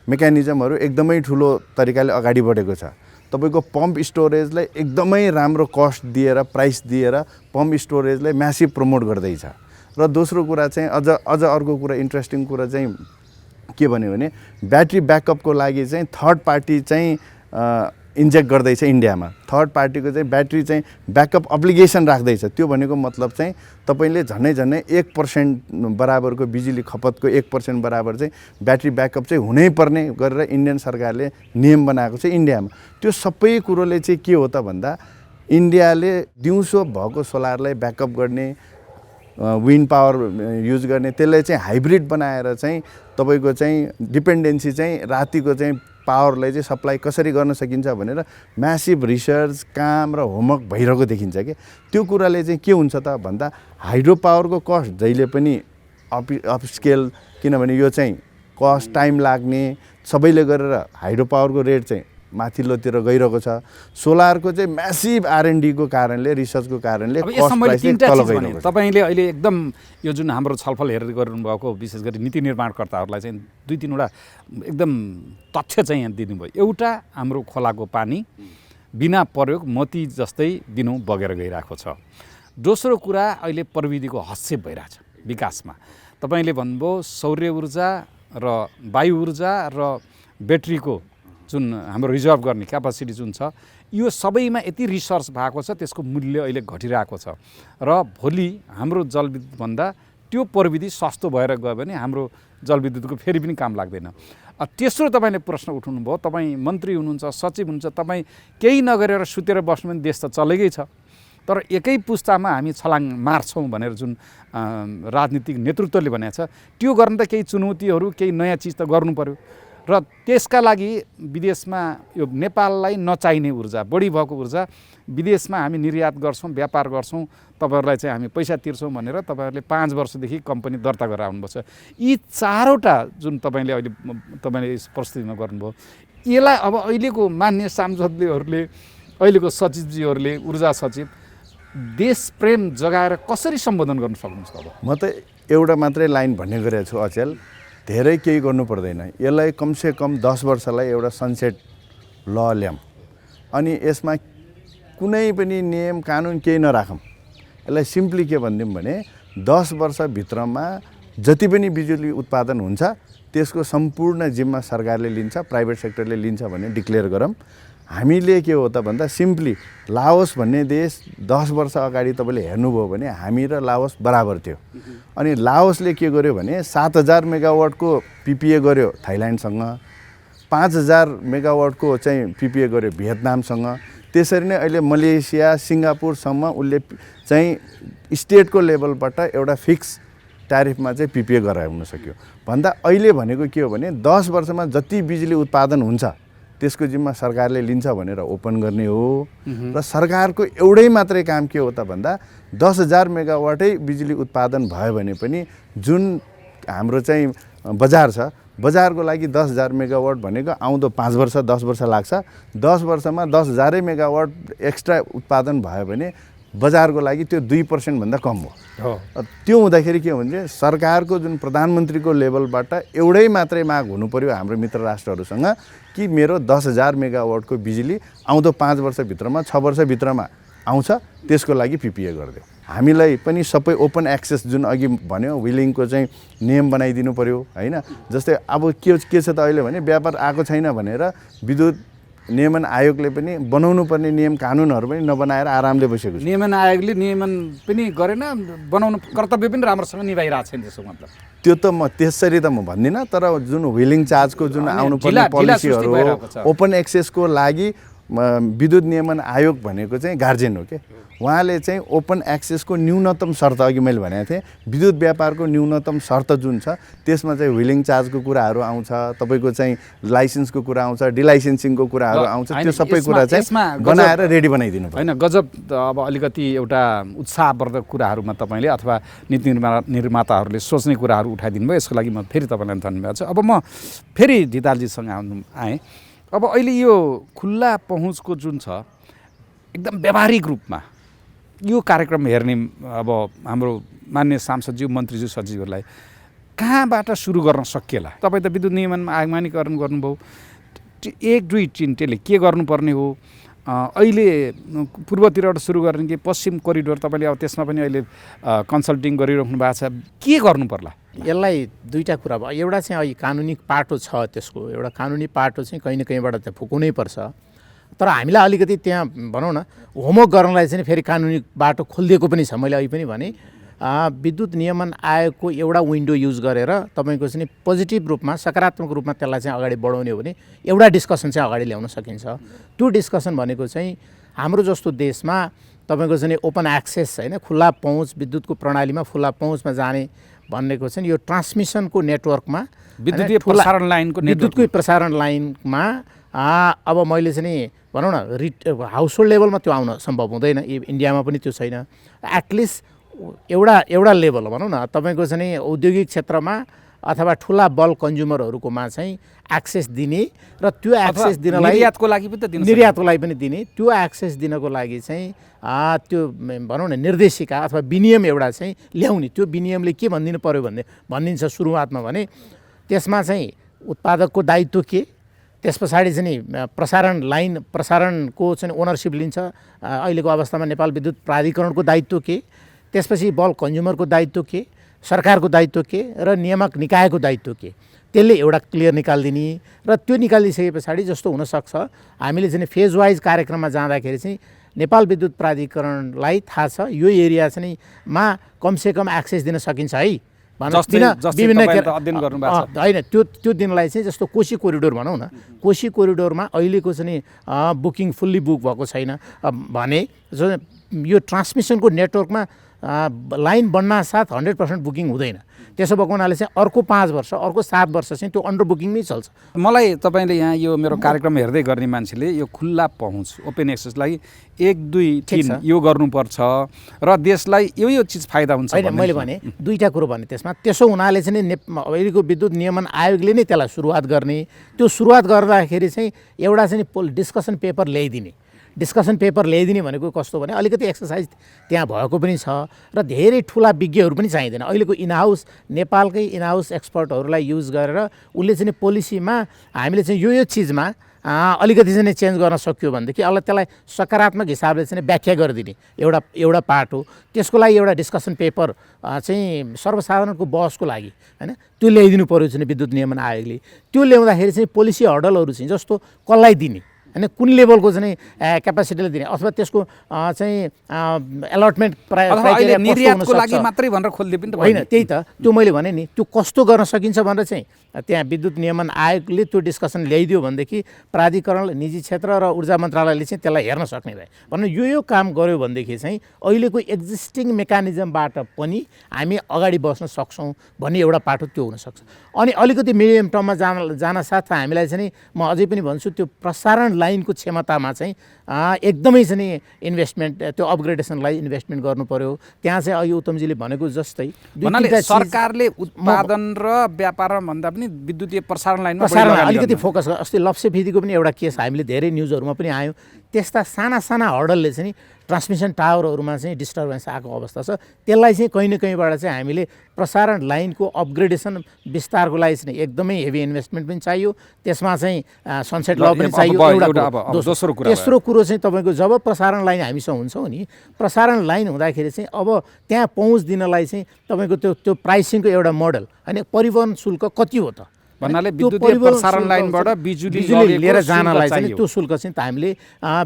C: मेकानिजमहरू एकदमै ठुलो तरिकाले अगाडि बढेको छ। तपाईँको पम्प स्टोरेजलाई एकदमै राम्रो कस्ट दिएर, प्राइस दिएर पम्प स्टोरेजलाई म्यासिभ प्रमोट गर्दैछ। र दोस्रो कुरा चाहिँ अझ अर्को कुरा इन्ट्रेस्टिङ कुरा चाहिँ के भन्यो भने ब्याट्री ब्याकअपको लागि चाहिँ थर्ड पार्टी चाहिँ इन्जेक्ट गर्दैछ इन्डियामा। थर्ड पार्टीको चाहिँ ब्याट्री चाहिँ ब्याकअप अब्लिगेसन राख्दैछ। त्यो भनेको मतलब चाहिँ तपाईँले झनै 1% बराबरको बिजुली खपतको 1% बराबर चाहिँ ब्याट्री ब्याकअप चाहिँ हुनैपर्ने गरेर इन्डियन सरकारले नियम बनाएको छ इन्डियामा। त्यो सबै कुरोले चाहिँ के हो त भन्दा इन्डियाले दिउँसो भएको सोलरलाई ब्याकअप गर्ने, विन्ड पावर युज गर्ने, त्यसलाई चाहिँ हाइब्रिड बनाएर चाहिँ तपाईँको चाहिँ डिपेन्डेन्सी चाहिँ रातिको चाहिँ पावरलाई चाहिँ सप्लाई कसरी गर्न सकिन्छ भनेर म्यासिभ रिसर्च काम र होमवर्क भइरहेको देखिन्छ कि। त्यो कुराले चाहिँ के हुन्छ त भन्दा हाइड्रो पावरको कस्ट जहिले पनि अप स्केल, किनभने यो चाहिँ कस्ट टाइम लाग्ने सबैले गरेर हाइड्रो पावरको रेट चाहिँ माथिल्लोतिर गइरहेको छ। सोलरको चाहिँ म्यासिभ R&Dको कारणले रिसर्चको कारणले
A: अब यसमा
C: कस्ट
A: मैले
C: प्राइस चाहिँ
A: तीनटा
C: तल
A: चिज भने
C: गइरहेको छ।
A: तपाईँले अहिले एकदम यो जुन हाम्रो छलफल हेरेर गर्नुभएको विशेष गरी नीति निर्माणकर्ताहरूलाई चाहिँ 2-3वटा एकदम तथ्य चाहिँ यहाँ दिनुभयो। एउटा, हाम्रो खोलाको पानी बिना प्रयोग मोती जस्तै दिनौँ बगेर गइरहेको छ। दोस्रो कुरा, अहिले प्रविधिको हस्तक्षेप भइरहेछ विकासमा। तपाईँले भन्नुभयो सौर्य ऊर्जा र वायु ऊर्जा र ब्याट्रीको जुन हाम्रो रिजर्भ गर्ने क्यापासिटी जुन छ, यो सबैमा यति रिसर्च भएको छ, त्यसको मूल्य अहिले घटिरहेको छ र भोलि हाम्रो जलविद्युतभन्दा त्यो प्रविधि सस्तो भएर गयो भने हाम्रो जलविद्युतको फेरि पनि काम लाग्दैन। तेस्रो तपाईँले प्रश्न उठाउनुभयो, तपाईँ मन्त्री हुनुहुन्छ, सचिव हुनुहुन्छ, तपाईँ केही नगरेर सुतेर बस्नु भने देश त चलेकै छ। तर एकै पुस्तामा हामी छलाङ मार्छौँ भनेर जुन राजनीतिक नेतृत्वले भनेको छ, त्यो गर्न त केही चुनौतीहरू, केही नयाँ चिज त गर्नु पर्यो र त्यसका लागि विदेशमा यो नेपाललाई नचाहिने ऊर्जा, बढी भएको ऊर्जा विदेशमा हामी निर्यात गर्छौँ, व्यापार गर्छौँ, तपाईँहरूलाई चाहिँ हामी पैसा तिर्छौँ भनेर तपाईँहरूले 5 वर्षदेखि कम्पनी दर्ता गरेर आउनुपर्छ। यी 4वटा जुन तपाईँले प्रस्तुतिमा गर्नुभयो, यसलाई अब अहिलेको मान्य सांसदहरूले, अहिलेको सचिवजीहरूले, ऊर्जा सचिव देश प्रेम जगाएर कसरी सम्बोधन गर्न सक्नुहुन्छ? अब
C: म त एउटा मात्रै लाइन भन्ने गरेको छु अचेल, धेरै केही गर्नु पर्दैन। यसलाई कमसेकम 10 वर्षलाई एउटा सनसेट ल ल्याऊँ अनि यसमा कुनै पनि नियम कानुन केही नराखौँ। यसलाई सिम्पली के भनिदिउँ भने 10 वर्षभित्रमा जति पनि बिजुली उत्पादन हुन्छ त्यसको सम्पूर्ण जिम्मा सरकारले लिन्छ, प्राइभेट सेक्टरले लिन्छ भन्ने डिक्लेयर गरौँ। हामीले के हो त भन्दा सिम्पली लाओस भन्ने देश 10 वर्ष अगाडि तपाईँले हेर्नुभयो भने हामी र लाओस बराबर थियो। अनि लाओसले के गर्यो भने 7000 मेगावाटको PPA गर्यो थाइल्यान्डसँग, 5000 मेगावाटको चाहिँ PPA गर्यो भियतनामसँग। त्यसरी नै अहिले मलेसिया, सिङ्गापुरसम्म उसले चाहिँ स्टेटको लेभलबाट एउटा फिक्स ट्यारिफमा चाहिँ PPA गराउन सक्यो। भन्दा अहिले भनेको के हो भने 10 वर्षमा जति बिजुली उत्पादन हुन्छ त्यसको जिम्मा सरकारले लिन्छ भनेर ओपन गर्ने हो। र सरकारको एउटै मात्रै काम के हो त भन्दा 10,000 मेगावाटै बिजुली उत्पादन भयो भने पनि जुन हाम्रो चाहिँ बजार छ, बजारको लागि 10,000 मेगावाट भनेको आउँदो 5 वर्ष 10 वर्ष लाग्छ। 10 वर्षमा 10,000 मेगावाट एक्स्ट्रा उत्पादन भयो भने बजारको लागि त्यो 2% भन्दा कम हो। त्यो हुँदाखेरि के हो भने सरकारको जुन प्रधानमन्त्रीको लेभलबाट एउटै मात्रै माग हुनु पर्यो हाम्रो मित्र राष्ट्रहरूसँग कि मेरो 10,000 मेगावाटको बिजुली आउँदो 5 वर्षभित्रमा 6 वर्षभित्रमा आउँछ, त्यसको लागि PPA गरिदियो। हामीलाई पनि सबै ओपन एक्सेस जुन अघि भन्यो विलिङको चाहिँ नियम बनाइदिनु पर्यो हैन। जस्तै अब के छ त अहिले भने व्यापार आएको छैन भनेर विद्युत नियमन आयोगले पनि बनाउनु पर्ने नियम कानुनहरू पनि नबनाएर आरामले बसेको छ।
A: नियमन आयोगले नियमन पनि गरेन, बनाउनु कर्तव्य पनि राम्रोसँग निभाइरहेको छैन। त्यसको मतलब
C: त्यो त म त्यसरी त म भन्दिनँ, तर जुन व्हिलिङ चार्जको जुन आउनुपर्ने पोलिसीहरू हो, ओपन एक्सेसको लागि विद्युत नियमन आयोग भनेको चाहिँ गार्जियन हो के। उहाँले चाहिँ ओपन एक्सेसको न्यूनतम शर्त, अघि मैले भनेको थिएँ विद्युत व्यापारको न्यूनतम शर्त जुन छ त्यसमा चाहिँ व्हिलिङ चार्जको कुराहरू आउँछ, तपाईँको चाहिँ लाइसेन्सको कुरा आउँछ, डिलाइसेन्सिङको कुराहरू आउँछ। त्यो सबै कुरा चाहिँ बनाएर रेडी बनाइदिनु पर्यो।
A: होइन, गजब। अब अलिकति एउटा उत्साहवर्धक कुराहरूमा तपाईँले अथवा नीति निर्माताहरूले सोच्ने कुराहरू उठाइदिनु भयो। यसको लागि म फेरि तपाईँलाई धन्यवाद छ। अब म फेरि धितालजीसँग आएँ। अब अहिले यो खुल्ला पहुँचको जुन छ एकदम व्यावहारिक रूपमा यो कार्यक्रम हेर्ने अब हाम्रो मान्य सांसदज्यू, मन्त्रीज्यू, सचिवहरूलाई कहाँबाट सुरु गर्न सकिएला? तपाईँ त विद्युत नियमनमा आगमानीकरण गर्नुभयो, 1-2 चिन्टेले के गर्नुपर्ने हो? अहिले पूर्वतिरबाट सुरु गर्ने कि पश्चिम कोरिडोर, तपाईँले अब त्यसमा पनि अहिले कन्सल्टिङ गरिराख्नु भएको छ, के गर्नु पर्ला?
B: यसलाई दुईटा कुरा भयो। एउटा चाहिँ अहिले कानुनी पाटो छ, त्यसको एउटा कानुनी पाटो चाहिँ कहीँ न कहीँबाट चाहिँ फुकाउनै पर्छ। तर हामीलाई अलिकति त्यहाँ भनौँ न होमवर्क गर्नलाई चाहिँ फेरि कानुनी बाटो खोलिदिएको पनि छ। मैले अहिले पनि भने विद्युत नियमन आयोगको एउटा विन्डो युज गरेर तपाईँको चाहिँ पोजिटिभ रूपमा, सकारात्मक रूपमा त्यसलाई चाहिँ अगाडि बढाउने हो भने एउटा डिस्कसन चाहिँ अगाडि ल्याउन सकिन्छ। त्यो डिस्कसन भनेको चाहिँ हाम्रो जस्तो देशमा तपाईँको चाहिँ ओपन एक्सेस होइन, खुल्ला पहुँच, विद्युतको प्रणालीमा खुल्ला पहुँचमा जाने भनेको चाहिँ यो ट्रान्समिसनको नेटवर्कमा,
A: विद्युतीय प्रसारण लाइनको,
B: विद्युतकै प्रसारण लाइनमा अब मैले चाहिँ भनौँ न हाउसहोल्ड लेभलमा त्यो आउन सम्भव हुँदैन। इन्डियामा पनि त्यो छैन। एटलिस्ट एउटा लेभल भनौँ न तपाईँको चाहिँ औद्योगिक क्षेत्रमा अथवा ठुला बल्क कन्ज्युमरहरूकोमा चाहिँ एक्सेस दिने र त्यो एक्सेस दिनलाई
A: निर्यातको लागि पनि त दिनु
B: निर्यातको लागि पनि दिने, त्यो एक्सेस दिनको लागि चाहिँ त्यो भनौँ न निर्देशिका अथवा विनियम एउटा चाहिँ ल्याउने। त्यो विनियमले के भनिदिनु पर्यो भनिदिन्छ सुरुवातमा भने त्यसमा चाहिँ उत्पादकको दायित्व के, त्यस पछाडि चाहिँ प्रसारणको चाहिँ ओनरसिप लिन्छ। अहिलेको अवस्थामा नेपाल विद्युत प्राधिकरणको दायित्व के, त्यसपछि बल्क कन्ज्युमरको दायित्व के, सरकारको दायित्व के र नियामक निकायको दायित्व के, त्यसले एउटा क्लियर निकालिदिने। र त्यो निकालिसके पछाडि जस्तो हुनसक्छ हामीले चाहिँ फेज वाइज कार्यक्रममा जाँदाखेरि चाहिँ नेपाल विद्युत प्राधिकरणलाई थाहा छ यो एरिया चाहिँ मा कमसेकम एक्सेस दिन सकिन्छ है विभिन्न होइन त्यो दिनलाई चाहिँ जस्तो कोशी कोरिडोर भनौँ न, कोशी कोरिडोरमा अहिलेको चाहिँ बुकिङ फुल्ली बुक भएको छैन भने यो ट्रान्समिसनको नेटवर्कमा लाइन बन्ना साथ 100% बुकिङ हुँदैन। त्यसो भएको हुनाले चाहिँ अर्को 5 वर्ष अर्को 7 वर्ष चाहिँ त्यो अन्डर बुकिङमै चल्छ।
A: मलाई तपाईँले यहाँ यो मेरो कार्यक्रम हेर्दै गर्ने मान्छेले यो खुल्ला पहुँच ओपन एक्सेसलाई 1 2 3 यो गर्नुपर्छ र देशलाई यो चिज फाइदा हुन्छ।
B: होइन मैले भने दुईटा कुरो भने त्यसमा त्यसो हुनाले चाहिँ अहिलेको विद्युत नियमन आयोगले नै त्यसलाई सुरुवात गर्ने। त्यो सुरुवात गर्दाखेरि चाहिँ एउटा चाहिँ डिस्कसन पेपर ल्याइदिने। डिस्कसन पेपर ल्याइदिने भनेको कस्तो भने अलिकति एक्सर्साइज त्यहाँ भएको पनि छ र धेरै ठुला विज्ञहरू पनि चाहिँदैन। अहिलेको इनहाउस नेपालकै इनहाउस एक्सपर्टहरूलाई युज गरेर उसले चाहिँ पोलिसीमा हामीले चाहिँ यो चिजमा अलिकति चाहिँ चेन्ज गर्न सक्यो भनेदेखि त्यसलाई सकारात्मक हिसाबले चाहिँ व्याख्या गरिदिने एउटा पार्ट हो। त्यसको लागि एउटा डिस्कसन पेपर चाहिँ सर्वसाधारणको बहसको लागि होइन त्यो ल्याइदिनु पर्यो चाहिँ विद्युत नियमन आयोगले। त्यो ल्याउँदाखेरि चाहिँ पोलिसी हर्डलहरू चाहिँ जस्तो कसलाई दिने होइन कुन लेभलको चाहिँ क्यापासिटीले दिने अथवा त्यसको चाहिँ एलटमेन्ट क्राइटेरिया
A: निर्यातको लागि मात्रै भनेर खोल्दै पनि
B: होइन। त्यही त त्यो मैले भने नि त्यो कस्तो गर्न सकिन्छ भनेर चाहिँ त्यहाँ विद्युत नियमन आयोगले त्यो डिस्कसन ल्याइदियो भनेदेखि प्राधिकरणले निजी क्षेत्र र ऊर्जा मन्त्रालयले चाहिँ त्यसलाई हेर्न सक्ने भए भन्नु यो काम गर्यो भनेदेखि चाहिँ अहिलेको एक्जिस्टिङ मेकानिजमबाट पनि हामी अगाडि बस्न सक्छौँ भन्ने एउटा पाटो त्यो हुनसक्छ। अनि अलिकति मिडियम टर्ममा जान साथ हामीलाई चाहिँ म अझै पनि भन्छु त्यो प्रसारण लाइनको क्षमतामा चाहिँ एकदमै चाहिँ इन्भेस्टमेन्ट त्यो अपग्रेडेसनलाई इन्भेस्टमेन्ट गर्नु पर्यो। त्यहाँ चाहिँ अहिले उत्तमजीले भनेको जस्तै
A: सरकारले उत्पादन र व्यापार भन्दा पनि विद्युतीय प्रसारण लाइनमा
B: अलिकति फोकस गर्छ। अस्ति लप्सेफिदीको पनि एउटा केस हामीले धेरै न्युजहरूमा पनि आयो। त्यस्ता साना हर्डलले चाहिँ ट्रान्समिसन टावरहरूमा चाहिँ डिस्टर्बेन्स आएको अवस्था छ। त्यसलाई चाहिँ कहीँ न कहीँबाट चाहिँ हामीले प्रसारण लाइनको अपग्रेडेसन विस्तारको लागि चाहिँ एकदमै हेभी इन्भेस्टमेन्ट पनि चाहियो। त्यसमा चाहिँ सनसेट ल पनि चाहियो एउटा। तेस्रो कुरो चाहिँ तपाईँको जब प्रसारण लाइन हामीसँग हुन्छौँ नि प्रसारण लाइन हुँदाखेरि चाहिँ अब त्यहाँ पहुँच दिनलाई चाहिँ तपाईँको त्यो प्राइसिङको एउटा मोडल होइन परिवहन शुल्क कति हो त
A: भन्नाले विद्युतीय प्रसारण लाइनबाट बिजुली
B: लिएर जानलाई चाहिँ त्यो शुल्क चाहिँ हामीले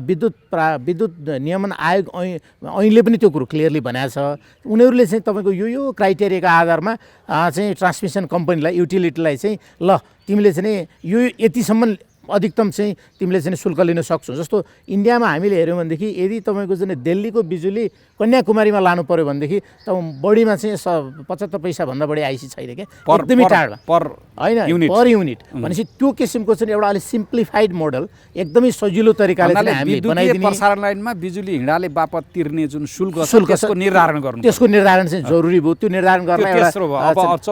B: विद्युत नियमन आयोग ऐनले पनि त्यो कुरो क्लियरली भनेको छ। उनीहरूले चाहिँ तपाईँको यो क्राइटेरियाको आधारमा चाहिँ ट्रान्समिसन कम्पनीलाई युटिलिटीलाई चाहिँ ल तिमीले चाहिँ यो यतिसम्म अधिकतम चाहिँ तिमीले चाहिँ शुल्क लिन सक्छौ। जस्तो इन्डियामा हामीले हेऱ्यौँ भनेदेखि यदि तपाईँको चाहिँ दिल्लीको बिजुली कन्याकुमारीमा लानु पऱ्यो भनेदेखि त बढीमा चाहिँ 75 पैसाभन्दा बढी आइसी छैन क्या एकदमै टाढा होइन पर युनिट भनेपछि त्यो किसिमको चाहिँ एउटा अलिक सिम्प्लिफाइड मोडल एकदमै सजिलो तरिकाले हामीले बनाइदिने।
A: प्रसारण लाइनमा बिजुली हिँडाले बापत तिर्ने जुन शुल्क त्यसको निर्धारण गर्नु
B: त्यसको निर्धारण चाहिँ जरुरी भयो। त्यो निर्धारण गर्न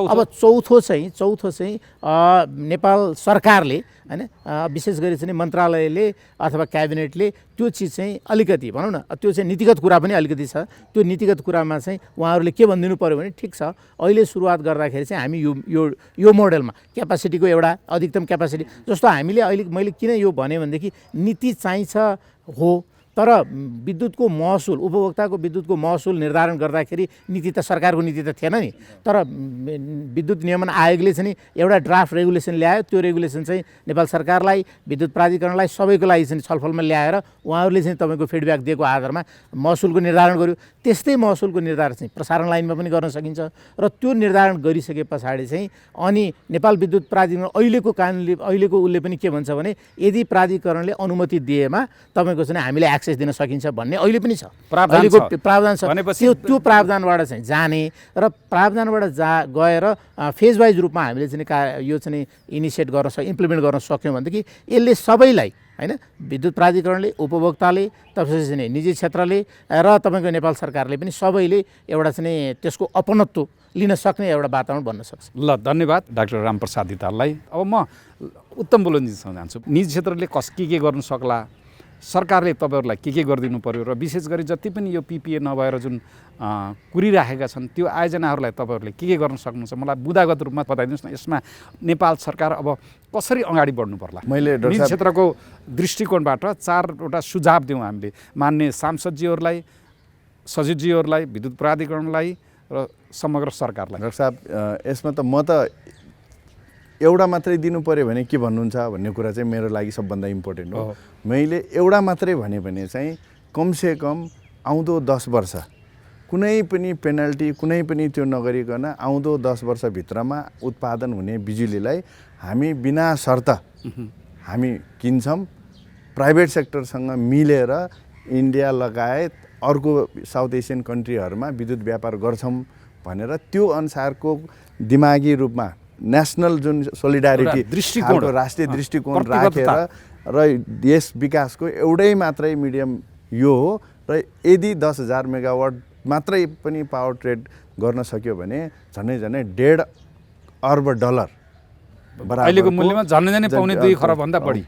B: अब चौथो चाहिँ नेपाल सरकारले होइन विशेष गरी चाहिँ मन्त्रालयले अथवा क्याबिनेटले त्यो चिज चाहिँ अलिकति भनौँ न त्यो चाहिँ नीतिगत कुरा पनि अलिकति छ। त्यो नीतिगत कुरामा चाहिँ उहाँहरूले के भनिदिनु पऱ्यो भने ठिक छ अहिले सुरुवात गर्दाखेरि चाहिँ हामी यो मोडलमा क्यापासिटीको एउटा अधिकतम क्यापासिटी जस्तो हामीले अहिले मैले किन यो भने भनेदेखि नीति चाहिन्छ हो तर विद्युतको महसुल उपभोक्ताको विद्युतको महसुल निर्धारण गर्दाखेरि नीति त सरकारको नीति त थिएन नि। तर विद्युत नियमन आयोगले चाहिँ एउटा ड्राफ्ट रेगुलेसन ल्यायो। त्यो रेगुलेसन चाहिँ नेपाल सरकारलाई विद्युत प्राधिकरणलाई सबैको लागि चाहिँ छलफलमा ल्याएर उहाँहरूले चाहिँ तपाईँको फिडब्याक दिएको आधारमा महसुलको निर्धारण गर्यो। त्यस्तै महसुलको निर्धारण चाहिँ प्रसारण लाइनमा पनि गर्न सकिन्छ र त्यो निर्धारण गरिसके पछाडि चाहिँ अनि नेपाल विद्युत प्राधिकरण अहिलेको कानुनले अहिलेको उसले पनि के भन्छ भने यदि प्राधिकरणले अनुमति दिएमा तपाईँको चाहिँ हामीले एक्सेस दिन सकिन्छ भन्ने अहिले पनि छ प्रावधान छ। त्यो प्रावधानबाट चाहिँ जाने र प्रावधानबाट गएर फेज वाइज रूपमा हामीले चाहिँ यो चाहिँ इनिसिएट गर्न इम्प्लिमेन्ट गर्न सक्यौँ भनेदेखि यसले सबैलाई हैन। विद्युत प्राधिकरणले, उपभोक्ताले, त्यसपछि चाहिँ निजी क्षेत्रले र तपाईँको नेपाल सरकारले पनि सबैले एउटा चाहिँ त्यसको अपनत्व लिन सक्ने एउटा वातावरण बन्न सक्छ।
A: ल धन्यवाद डाक्टर रामप्रसाद धिताललाई। अब म उत्तम बोलनजीसँग जान्छु। निजी क्षेत्रले के गर्नु सक्ला, सरकारले तपाईँहरूलाई के गरिदिनु पर्यो, र विशेष गरी जति पनि यो पिपिए नभएर जुन कुरिराखेका छन् त्यो आयोजनाहरूलाई तपाईँहरूले के गर्न सक्नुहुन्छ, मलाई बुदागत रूपमा बताइदिनुहोस् न। यसमा नेपाल सरकार अब कसरी अगाडि बढ्नु पर्ला?
C: मैले
A: निजी क्षेत्रको दृष्टिकोणबाट 4वटा सुझाव दिउँ हामीले मान्य सांसदजीहरूलाई, सचिवजीहरूलाई, विद्युत प्राधिकरणलाई र समग्र सरकारलाई।
C: डाक्टर साहब, यसमा त म त एउटा मात्रै दिनु पऱ्यो भने के भन्नुहुन्छ भन्ने कुरा चाहिँ मेरो लागि सबभन्दा इम्पोर्टेन्ट हो। मैले एउटा मात्रै भने चाहिँ कमसेकम आउँदो 10 वर्ष कुनै पनि पेनल्टी, कुनै पनि त्यो नगरिकन आउँदो 10 वर्षभित्रमा उत्पादन हुने बिजुलीलाई हामी बिना शर्त हामी किन्छौँ। प्राइभेट सेक्टरसँग मिलेर इन्डिया लगायत अर्को साउथ एसियन कन्ट्रीहरूमा विद्युत व्यापार गर्छौँ भनेर त्यो अनुसारको दिमागी रूपमा नेसनल जुन सोलिडारिटी
A: दृष्टिकोण,
C: राष्ट्रिय दृष्टिकोण राखेर र देश विकासको एउटै मात्रै मिडियम यो हो। र यदि 10,000 मेगावाट मात्रै पनि पावर ट्रेड गर्न सक्यो भने झन्डै $1.5 अर्ब
A: अहिलेको मूल्यमा झन्डै पाउने 2 खरबभन्दा बढी,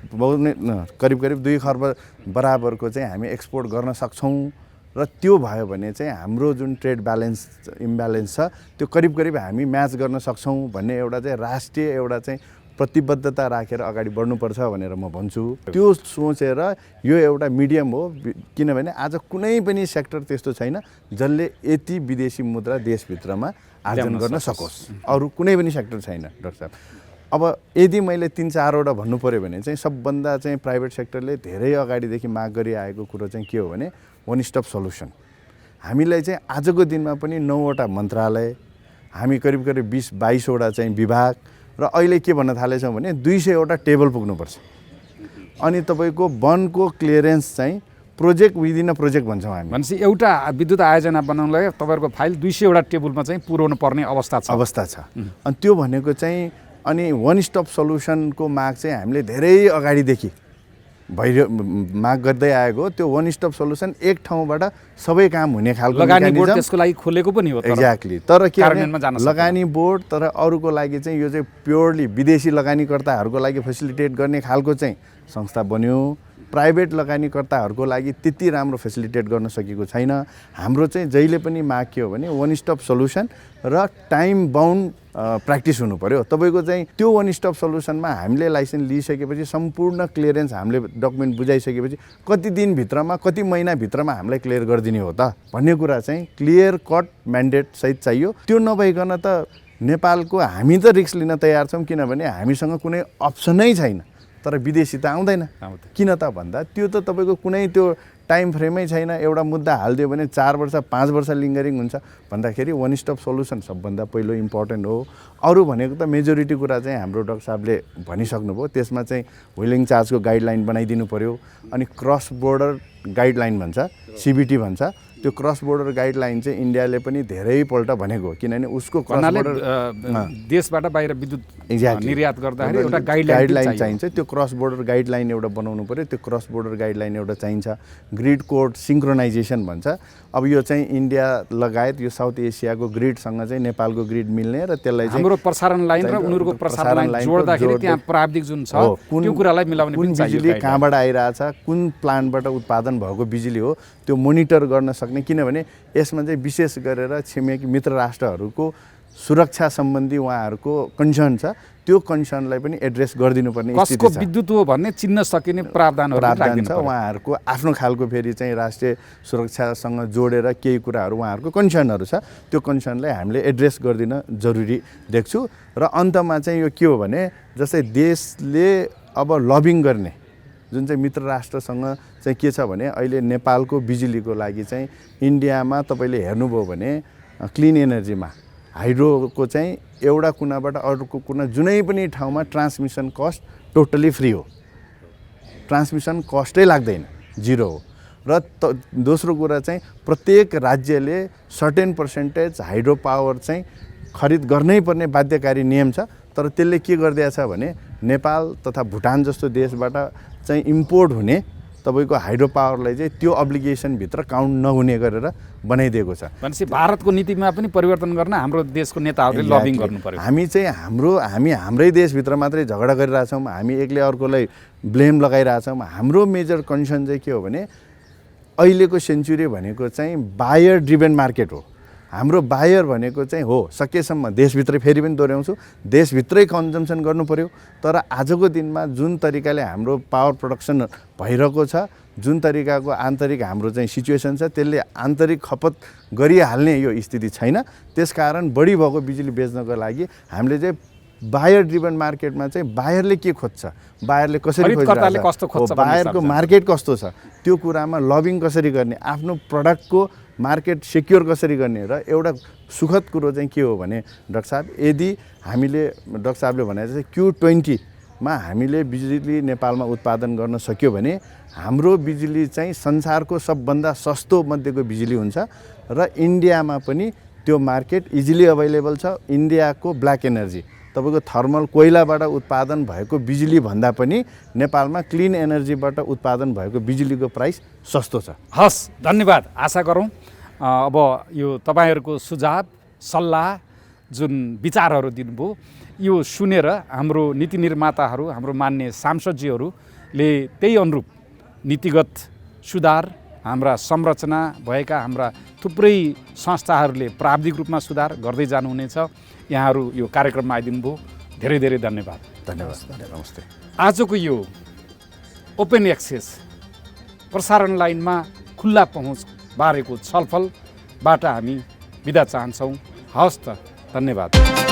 C: करिब 2 खर्ब बराबरको चाहिँ हामी एक्सपोर्ट गर्न सक्छौँ। र त्यो भयो भने चाहिँ हाम्रो जुन ट्रेड इम्ब्यालेन्स छ त्यो करिब हामी म्याच गर्न सक्छौँ भन्ने एउटा चाहिँ राष्ट्रिय एउटा चाहिँ प्रतिबद्धता राखेर अगाडि बढ्नुपर्छ भनेर म भन्छु। त्यो सोचेर यो एउटा मिडियम हो, किनभने आज कुनै पनि सेक्टर त्यस्तो छैन जसले यति विदेशी मुद्रा देशभित्रमा आर्जन गर्न सकोस्। अरू कुनै पनि सेक्टर छैन डाक्टर साहब। अब यदि मैले 3-4वटा भन्नु पऱ्यो भने चाहिँ सबभन्दा चाहिँ प्राइभेट सेक्टरले धेरै अगाडिदेखि माग गरिआएको कुरो चाहिँ के हो भने वान स्टप सल्युसन। हामीलाई चाहिँ आजको दिनमा पनि 9वटा मन्त्रालय, हामी करिब 20-22वटा चाहिँ विभाग र अहिले के भन्न थालेछौँ भने 200वटा टेबल पुग्नुपर्छ। अनि तपाईँको वनको क्लियरेन्स चाहिँ प्रोजेक्ट विदिन अ प्रोजेक्ट भन्छौँ हामी।
A: भनेपछि एउटा विद्युत आयोजना बनाउनलाई तपाईँहरूको फाइल 200वटा टेबलमा चाहिँ पुर्याउनु पर्ने अवस्था छ।
C: अनि त्यो भनेको चाहिँ अनि वान स्टप सल्युसनको माग चाहिँ हामीले धेरै अगाडिदेखि माग गर्दै आएको। त्यो वान स्टप सल्युसन एक ठाउँबाट सबै काम हुने खालको
A: लगानी बोर्ड त्यसको लागि खोलेको पनि हो।
C: एक्ज्याक्टली। तर के
A: भने
C: लगानी बोर्ड, तर अरूको लागि चाहिँ यो चाहिँ प्योरली विदेशी लगानीकर्ताहरूको लागि फेसिलिटेट गर्ने खालको चाहिँ संस्था बन्यो। प्राइभेट लगानीकर्ताहरूको लागि त्यति राम्रो फेसिलिटेट गर्न सकेको छैन। हाम्रो चाहिँ जहिले पनि माग के हो भने वान स्टप सल्युसन र टाइम बाउन्ड प्र्याक्टिस हुनु पऱ्यो। तपाईँको चाहिँ त्यो वान स्टप सल्युसनमा हामीले लाइसेन्स लिइसकेपछि सम्पूर्ण क्लियरेन्स हामीले डकुमेन्ट बुझाइसकेपछि कति दिनभित्रमा, कति महिनाभित्रमा हामीलाई क्लियर गरिदिने हो त भन्ने कुरा चाहिँ क्लियर कट म्यान्डेट सहित चाहियो। त्यो नभइकन त नेपालको हामी त रिस्क लिन तयार छौँ, किनभने हामीसँग कुनै अप्सनै छैन। तर विदेशी त आउँदैन। किन त भन्दा त्यो त तपाईँको कुनै त्यो टाइम फ्रेमै छैन। एउटा मुद्दा हालिदियो भने 4 वर्ष 5 वर्ष लिङ्गरिङ हुन्छ भन्दाखेरि वान स्टप सल्युसन सबभन्दा पहिलो इम्पोर्टेन्ट हो। अरू भनेको त मेजोरिटी कुरा चाहिँ हाम्रो डाक्टर साहबले भनिसक्नुभयो। त्यसमा चाहिँ व्हिलिङ चार्जको गाइडलाइन बनाइदिनु पऱ्यो। अनि क्रस बोर्डर गाइडलाइन भन्छ, CBT भन्छ। त्यो क्रस बोर्डर गाइडलाइन चाहिँ इन्डियाले पनि धेरैपल्ट भनेको, किनभने उसको क्रस बोर्डर
A: देशबाट बाहिर विद्युत निर्यात गर्दाखेरि एउटा
C: गाइडलाइन चाहिन्छ। त्यो क्रस बोर्डर गाइडलाइन एउटा बनाउनु पऱ्यो। त्यो क्रस बोर्डर गाइडलाइन एउटा चाहिन्छ। ग्रिड कोड सिङ्क्रोनाइजेसन भन्छ। अब यो चाहिँ इन्डिया लगायत यो साउथ एसियाको ग्रिडसँग चाहिँ नेपालको ग्रिड मिल्ने र त्यसलाई चाहिँ
A: हाम्रो प्रसारण लाइन र उनीहरूको प्रसारण लाइन जोड्दाखेरि त्यहाँ प्राविधिक जुन छ त्यो कुरालाई मिलाउने पनि चाहियो।
C: बिजुली कहाँबाट आइरहेछ, कुन प्लान्टबाट उत्पादन भएको बिजुली हो त्यो मोनिटर गर्न सक्ने। किनभने यसमा चाहिँ विशेष गरेर छिमेकी मित्र राष्ट्रहरूको सुरक्षा सम्बन्धी उहाँहरूको कन्सर्न छ। त्यो कन्सर्नलाई पनि एड्रेस गरिदिनुपर्ने स्थिति छ।
A: कसको विद्युत हो भन्ने चिन्न सकिने प्रावधान
C: छ। उहाँहरूको आफ्नो खालको फेरि चाहिँ राष्ट्रिय सुरक्षासँग जोडेर केही कुराहरू उहाँहरूको कन्सर्नहरू छ। त्यो कन्सर्नलाई हामीले एड्रेस गरिदिन जरुरी देख्छु। र अन्तमा चाहिँ यो के हो भने जस्तै देशले अब लबिङ गर्ने जुन चाहिँ मित्र राष्ट्रसँग चाहिँ के छ भने अहिले नेपालको बिजुलीको लागि चाहिँ इन्डियामा तपाईँले हेर्नुभयो भने क्लिन एनर्जीमा हाइड्रोको चाहिँ एउटा कुनाबाट अर्को कुना जुनै पनि ठाउँमा ट्रान्समिसन कस्ट टोटली फ्री हो। ट्रान्समिसन कस्टै लाग्दैन, 0 हो। र दोस्रो कुरा चाहिँ प्रत्येक राज्यले सर्टेन पर्सेन्टेज हाइड्रो पावर चाहिँ खरिद गर्नै पर्ने बाध्यकारी नियम छ। तर त्यसले के गरिदिएको छ भने नेपाल तथा भुटान जस्तो देशबाट चाहिँ इम्पोर्ट हुने तपाईँको हाइड्रो पावरलाई चाहिँ त्यो अब्लिगेसनभित्र काउन्ट नहुने गरेर बनाइदिएको छ।
A: भनेपछि भारतको नीतिमा पनि परिवर्तन गर्न हाम्रो देशको नेताहरूले लबिङ गर्नु पर्यो।
C: हामी चाहिँ हाम्रै देशभित्र मात्रै झगडा गरिरहेछौँ, हामी एकले अर्कोलाई ब्लेम लगाइरहेछौँ। हाम्रो मेजर कन्सर्न चाहिँ के हो भने अहिलेको सेन्चुरी भनेको चाहिँ बायर ड्रिभन मार्केट हो। हाम्रो बायर भनेको चाहिँ हो सकेसम्म देशभित्रै, फेरि पनि दोहोऱ्याउँछु, देशभित्रै कन्जम्सन गर्नु पर्यो। तर आजको दिनमा जुन तरिकाले हाम्रो पावर प्रोडक्सन भइरहेको छ, जुन तरिकाको आन्तरिक हाम्रो चाहिँ सिचुएसन छ, त्यसले आन्तरिक खपत गरिहाल्ने यो स्थिति छैन। त्यसकारण बढी भएको बिजुली बेच्नको लागि हामीले चाहिँ बायर ड्रिभन मार्केटमा चाहिँ बायरले के खोज्छ, बायरले कसरी खोज्छ, बायरको मार्केट कस्तो छ, त्यो कुरामा लबिङ कसरी गर्ने, आफ्नो प्रडक्टको मार्केट सेक्योर कसरी गर्ने। र एउटा सुखद कुरो चाहिँ के हो भने डाक्टर साहब, यदि हामीले डाक्टर साहबले भने चाहिँ Q20मा हामीले बिजुली नेपालमा उत्पादन गर्न सक्यो भने हाम्रो बिजुली चाहिँ संसारको सबभन्दा सस्तो मध्येको बिजुली हुन्छ र इन्डियामा पनि त्यो मार्केट इजिली अभाइलेबल छ। इन्डियाको ब्ल्याक एनर्जी तपाईँको थर्मल कोइलाबाट उत्पादन भएको बिजुली भन्दा पनि नेपालमा क्लिन एनर्जीबाट उत्पादन भएको बिजुलीको प्राइस सस्तो छ।
A: हस्, धन्यवाद। आशा गरौँ अब यो तपाईँहरूको सुझाव सल्लाह जुन विचारहरू दिनुभयो यो सुनेर हाम्रो नीति निर्माताहरू, हाम्रो मान्य सांसदजीहरूले त्यही अनुरूप नीतिगत सुधार, हाम्रा संरचना भएका हाम्रा थुप्रै संस्थाहरूले प्राविधिक रूपमा सुधार गर्दै जानुहुनेछ। यहाँहरू यो कार्यक्रममा आइदिनु भयो, धेरै धेरै धन्यवाद।
C: नमस्ते।
A: आजको यो ओपन एक्सेस प्रसारण लाइनमा खुल्ला पहुँच बारेको छलफलबाट हामी बिदा चाहन्छौँ। हवस् त, धन्यवाद।